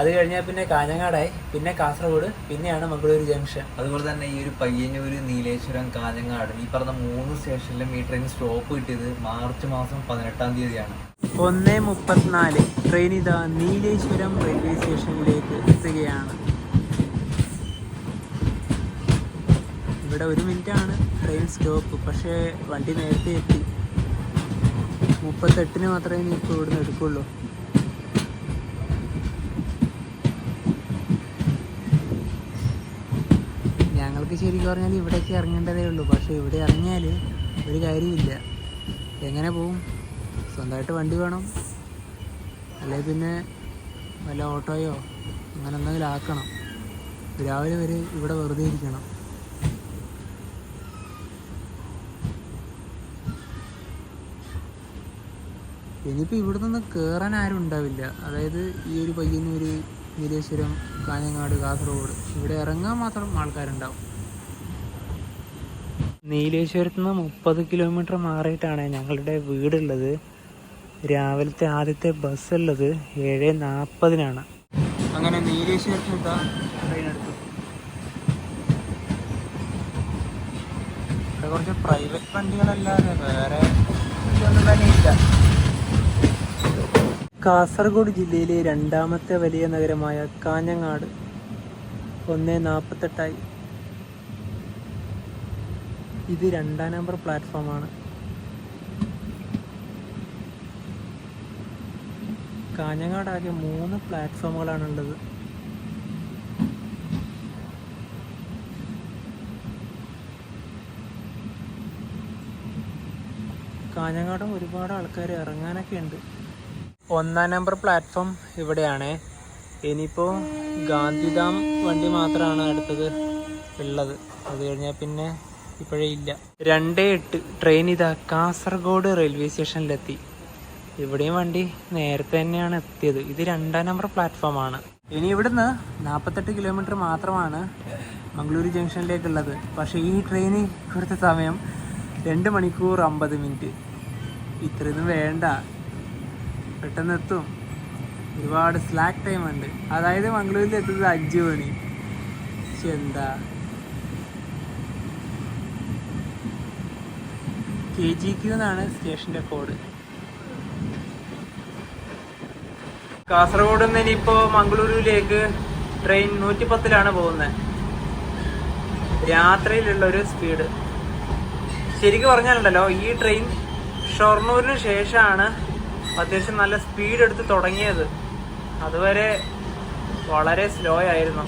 അത് കഴിഞ്ഞാൽ പിന്നെ കാഞ്ഞങ്ങാടായി, പിന്നെ കാസർഗോഡ്, പിന്നെയാണ് മംഗളൂരു ജംഗ്ഷൻ. അതുപോലെ തന്നെ ഈ ഒരു പയ്യന്നൂര്, നീലേശ്വരം, കാഞ്ഞങ്ങാട് ഈ പറഞ്ഞ 3 സ്റ്റേഷനിലും ഈ ട്രെയിൻ സ്റ്റോപ്പ് കിട്ടിയത് മാർച്ച് മാസം 18-ാം തീയതിയാണ്. 1:34 ട്രെയിൻ ഇതാ നീലേശ്വരം റെയിൽവേ സ്റ്റേഷനിലേക്ക് എത്തുകയാണ്. ഇവിടെ 1 മിനിറ്റാണ് ട്രെയിൻ സ്റ്റോപ്പ്. പക്ഷേ വണ്ടി നേരത്തെ എത്തി. 38-ന് മാത്രമേ ഇനി ഇപ്പോൾ ഇവിടുന്ന് എടുക്കുള്ളൂ. ഞങ്ങൾക്ക് ശരിക്കും പറഞ്ഞാൽ ഇവിടേക്ക് ഇറങ്ങേണ്ടതേ ഉള്ളൂ. പക്ഷേ ഇവിടെ ഇറങ്ങിയാൽ ഒരു കാര്യമില്ല. എങ്ങനെ പോവും? സ്വന്തമായിട്ട് വണ്ടി വേണം, അല്ലെങ്കിൽ പിന്നെ വല്ല ഓട്ടോയോ അങ്ങനെ എന്തെങ്കിലും ആക്കണം. രാവിലെ വരെ ഇവിടെ വെറുതെ ഇരിക്കണം. ഇനിയിപ്പോൾ ഇവിടെ നിന്ന് കയറാൻ ആരും ഉണ്ടാവില്ല. അതായത് ഈ ഒരു പയ്യന്നൂർ, നീലേശ്വരം, കാഞ്ഞങ്ങാട്, കാസർഗോഡ് ഇവിടെ ഇറങ്ങാൻ മാത്രം ആൾക്കാരുണ്ടാവും. നീലേശ്വരത്ത് നിന്ന് 30 കിലോമീറ്റർ മാറിയിട്ടാണ് ഞങ്ങളുടെ വീടുള്ളത്. രാവിലത്തെ ആദ്യത്തെ ബസ് ഉള്ളത് 7:40-നാണ്. അങ്ങനെ നീലേശ്വരത്ത് ട്രെയിൻ എടുത്തു. ഇവിടെ കുറച്ച് പ്രൈവറ്റ് വണ്ടികളല്ലാതെ വേറെ ഒന്നും തന്നെ ഇല്ല. കാസർഗോഡ് ജില്ലയിലെ രണ്ടാമത്തെ വലിയ നഗരമായ കാഞ്ഞങ്ങാട് 1:48. ഇത് 2-ാം നമ്പർ പ്ലാറ്റ്ഫോമാണ്. കാഞ്ഞങ്ങാടാകെ 3 പ്ലാറ്റ്ഫോമുകളാണുള്ളത്. കാഞ്ഞങ്ങാടും ഒരുപാട് ആൾക്കാർ ഇറങ്ങാനൊക്കെ ഉണ്ട്. 1-ാം നമ്പർ പ്ലാറ്റ്ഫോം ഇവിടെയാണ്. ഇനിയിപ്പോൾ ഗാന്ധിധാം വണ്ടി മാത്രമാണ് അടുത്തത് ഉള്ളത്. അത് കഴിഞ്ഞാൽ പിന്നെ ഇപ്പോഴേ ഇല്ല. 2:08 ട്രെയിൻ ഇതാ കാസർഗോഡ് റെയിൽവേ സ്റ്റേഷനിലെത്തി. ഇവിടെയും വണ്ടി നേരത്തെ തന്നെയാണ് എത്തിയത്. ഇത് 2-ാം നമ്പർ പ്ലാറ്റ്ഫോമാണ്. ഇനി ഇവിടുന്ന് 48 കിലോമീറ്റർ മാത്രമാണ് മംഗളൂരു ജംഗ്ഷനിലേക്കുള്ളത്. പക്ഷേ ഈ ട്രെയിന് ഇവിടുത്തെ സമയം 2 മണിക്കൂർ 50 മിനിറ്റ്. ഇത്രയൊന്നും വേണ്ട, പെട്ടെന്ന് എത്തും. ഒരുപാട് സ്ലാക്ക് ടൈം ഉണ്ട്. അതായത് മംഗളൂരിൽ എത്തുന്നത് 5 മണി. പക്ഷെ എന്താ, KGQ എന്നാണ് സ്റ്റേഷൻ്റെ കോഡ്. കാസർഗോഡ് നിന്ന് ഇനിയിപ്പോൾ മംഗളൂരുവിലേക്ക് ട്രെയിൻ 110-ലാണ് പോകുന്നത്. രാത്രിയിലുള്ളൊരു സ്പീഡ്. ശരിക്കും പറഞ്ഞാലുണ്ടല്ലോ, ഈ ട്രെയിൻ ഷൊർണൂരിന് ശേഷമാണ് അത്യാവശ്യം നല്ല സ്പീഡ് എടുത്ത് തുടങ്ങിയത്. അതുവരെ വളരെ സ്ലോ ആയിരുന്നു.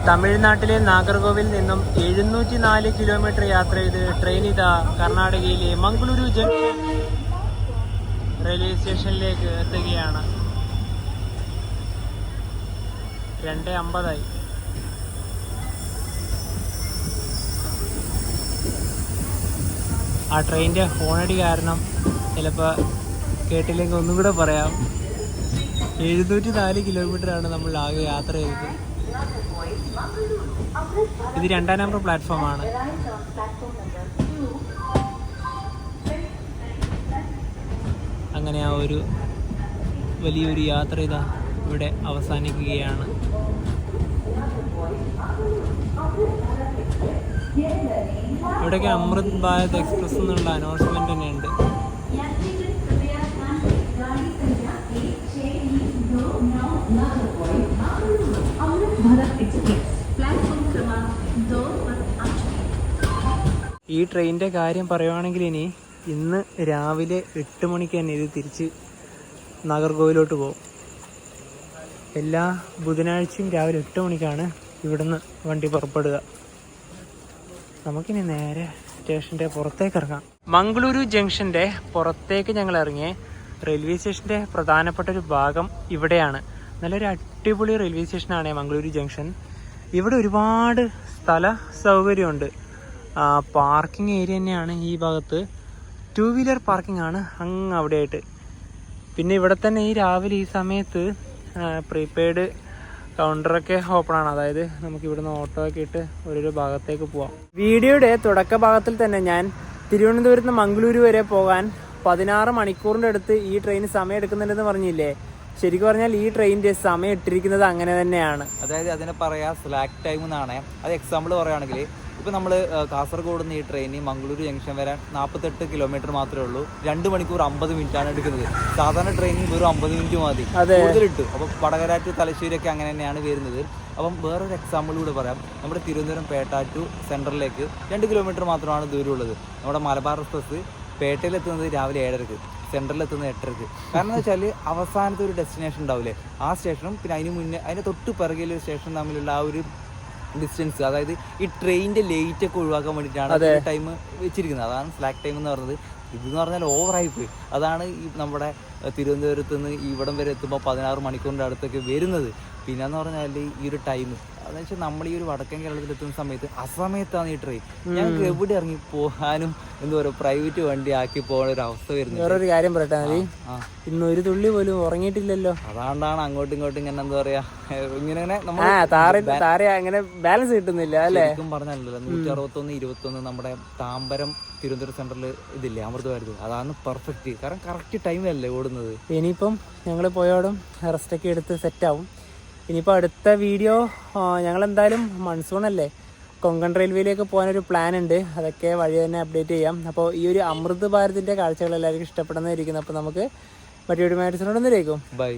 തമിഴ്നാട്ടിലെ നാഗർകോവിൽ നിന്നും 704 കിലോമീറ്റർ യാത്ര ചെയ്ത് ട്രെയിൻ ഇതാ കർണാടകയിലെ മംഗളൂരു ജംഗ്ഷൻ റെയിൽവേ സ്റ്റേഷനിലേക്ക് എത്തുകയാണ്. 2:50. ആ ട്രെയിനിൻ്റെ ഹോണടി കാരണം ചിലപ്പോൾ കേട്ടില്ലെങ്കിൽ ഒന്നും കൂടെ പറയാം. 704 കിലോമീറ്ററാണ് നമ്മൾ ആകെ യാത്ര ചെയ്തത്. ഇത് 2-ാം നമ്പർ പ്ലാറ്റ്ഫോമാണ്. അങ്ങനെ ആ ഒരു വലിയൊരു യാത്ര ഇതാ ഇവിടെ അവസാനിക്കുകയാണ്. ഇവിടെയൊക്കെ അമൃത് ഭാരത് എക്സ്പ്രസ് എന്നുള്ള അനൗൺസ്മെന്റ് തന്നെ ഉണ്ട്. ഈ ട്രെയിനിൻ്റെ കാര്യം പറയുവാണെങ്കിൽ ഇന്ന് രാവിലെ 8 മണിക്ക് തന്നെ ഇത് തിരിച്ച് നാഗർകോവിലോട്ട് പോകും. എല്ലാ ബുധനാഴ്ചയും രാവിലെ 8 മണിക്കാണ് ഇവിടുന്ന് വണ്ടി പുറപ്പെടുക. നമുക്കിനി നേരെ സ്റ്റേഷൻ്റെ പുറത്തേക്ക് ഇറങ്ങാം. മംഗളൂരു ജംഗ്ഷൻ്റെ പുറത്തേക്ക് ഞങ്ങൾ ഇറങ്ങിയ റെയിൽവേ സ്റ്റേഷൻ്റെ പ്രധാനപ്പെട്ട ഒരു ഭാഗം ഇവിടെയാണ്. നല്ലൊരു അടിപൊളി റെയിൽവേ സ്റ്റേഷനാണ് മംഗളൂരു ജംഗ്ഷൻ. ഇവിടെ ഒരുപാട് സ്ഥല സൗകര്യമുണ്ട്. പാർക്കിംഗ് ഏരിയ തന്നെയാണ് ഈ ഭാഗത്ത്. 2 വീലർ പാർക്കിംഗ് ആണ് അങ്ങ് അവിടെയായിട്ട്. പിന്നെ ഇവിടെ തന്നെ ഈ രാവിലെ ഈ സമയത്ത് പ്രീപെയ്ഡ് കൗണ്ടറൊക്കെ ഓപ്പൺ ആണ്. അതായത് നമുക്ക് ഇവിടുന്ന് ഓട്ടോ ഒക്കെ ഇട്ട് ഓരോരോ ഭാഗത്തേക്ക് പോവാം. വീഡിയോയുടെ തുടക്ക ഭാഗത്തിൽ തന്നെ ഞാൻ തിരുവനന്തപുരത്ത് നിന്ന് മംഗളൂരു വരെ പോകാൻ 16 മണിക്കൂറിൻ്റെ അടുത്ത് ഈ ട്രെയിൻ സമയം എടുക്കുന്നുണ്ടെന്ന് പറഞ്ഞില്ലേ. ശരിക്കും പറഞ്ഞാൽ ഈ ട്രെയിനിൻ്റെ സമയം ഇട്ടിരിക്കുന്നത് അങ്ങനെ തന്നെയാണ്. അതായത് അതിനെ പറയാ സ്ലാക്ക് ടൈം എന്നാണ്. അത് എക്സാമ്പിൾ പറയുകയാണെങ്കിൽ ഇപ്പോൾ നമ്മൾ കാസർഗോഡ് നിന്ന് ഈ ട്രെയിനിൽ മംഗളൂരു ജംഗ്ഷൻ വരാൻ 48 കിലോമീറ്റർ മാത്രമേ ഉള്ളൂ. 2 മണിക്കൂർ 50 മിനിറ്റാണ് എടുക്കുന്നത്. സാധാരണ ട്രെയിനിൽ വെറും 50 മിനിറ്റ് മതി കൂടുതലിട്ടു. അപ്പോൾ വടകര ടു തലശ്ശേരിയൊക്കെ അങ്ങനെ തന്നെയാണ് വരുന്നത്. അപ്പം വേറൊരു എക്സാമ്പിൾ കൂടെ പറയാം. നമ്മുടെ തിരുവനന്തപുരം പേട്ട ടു സെൻട്രലിലേക്ക് 2 കിലോമീറ്റർ മാത്രമാണ് ദൂരമുള്ളത്. നമ്മുടെ മലബാർ എക്സ്പ്രസ് പേട്ടയിലെത്തുന്നത് രാവിലെ 7:30, സെൻട്രലിലെത്തുന്നത് 8:30. കാരണം എന്ന് വെച്ചാൽ അവസാനത്തെ ഒരു ഡെസ്റ്റിനേഷൻ ഉണ്ടാവില്ലേ, ആ സ്റ്റേഷനും പിന്നെ അതിന് മുന്നേ അതിന് തൊട്ട് പിറകിലെ ഒരു സ്റ്റേഷൻ തമ്മിലുള്ള ആ ഒരു ഡിസ്റ്റൻസ്, അതായത് ഈ ട്രെയിനിന്റെ ലേറ്റ് ഒക്കെ ഒഴിവാക്കാൻ വേണ്ടിയിട്ടാണ് ടൈം വെച്ചിരിക്കുന്നത്. അതാണ് സ്ലാക്ക് ടൈം എന്ന് പറയുന്നത്. ഇതെന്ന് പറഞ്ഞാൽ ഓവറായി പോയി. അതാണ് ഈ നമ്മുടെ തിരുവനന്തപുരത്ത് നിന്ന് ഇവിടം വരെ എത്തുമ്പോൾ 16 മണിക്കൂറിൻ്റെ അടുത്തൊക്കെ വരുന്നത്. പിന്നെന്ന് പറഞ്ഞാൽ ഈ ഒരു ടൈം അതെന്ന് വെച്ചാൽ നമ്മൾ ഈ ഒരു വടക്കൻ കേരളത്തിൽ എത്തുന്ന സമയത്ത് അസമയത്താണ് ഈ ട്രെയിൻ. ഞങ്ങൾക്ക് എവിടെ ഇറങ്ങി പോകാനും എന്താ പറയുക പ്രൈവറ്റ് വണ്ടി ആക്കി പോകുന്ന ഒരു അവസ്ഥ വരുന്നത്. വേറൊരു കാര്യം പറയട്ടെ, ഇന്ന് ഒരു തുള്ളി പോലും ഉറങ്ങിയിട്ടില്ലല്ലോ. അതുകൊണ്ടാണ് അങ്ങോട്ടും ഇങ്ങോട്ടും ഇങ്ങനെ എന്താ പറയാ ഇങ്ങനെ അങ്ങനെ ബാലൻസ് കിട്ടുന്നില്ല അല്ലേ? ശരിക്കും പറഞ്ഞല്ലോ 161-21 നമ്മുടെ താമ്പരം തിരുവനന്തപുരം സെൻട്രൽ ഇതില്ലേ അമൃതഭാരത്, അതാണ് പെർഫെക്റ്റ്. കാരണം കറക്റ്റ് ടൈമിലല്ലേ ഓടുന്നത്. ഇനിയിപ്പം ഞങ്ങൾ പോയോടും റെസ്റ്റൊക്കെ എടുത്ത് സെറ്റാവും. ഇനിയിപ്പോൾ അടുത്ത വീഡിയോ ഞങ്ങളെന്തായാലും മൺസൂൺ അല്ലേ, കൊങ്കൺ റെയിൽവേയിലേക്ക് പോകാനൊരു പ്ലാൻ ഉണ്ട്. അതൊക്കെ വഴി തന്നെ അപ്ഡേറ്റ് ചെയ്യാം. അപ്പോൾ ഈ ഒരു അമൃത് ഭാരതിൻ്റെ കാഴ്ചകൾ എല്ലാവർക്കും ഇഷ്ടപ്പെടുന്നതായിരിക്കുന്നു. അപ്പോൾ നമുക്ക് മറ്റൊരു മാറ്റത്തിനോടൊന്നിരിക്കും. ബൈ.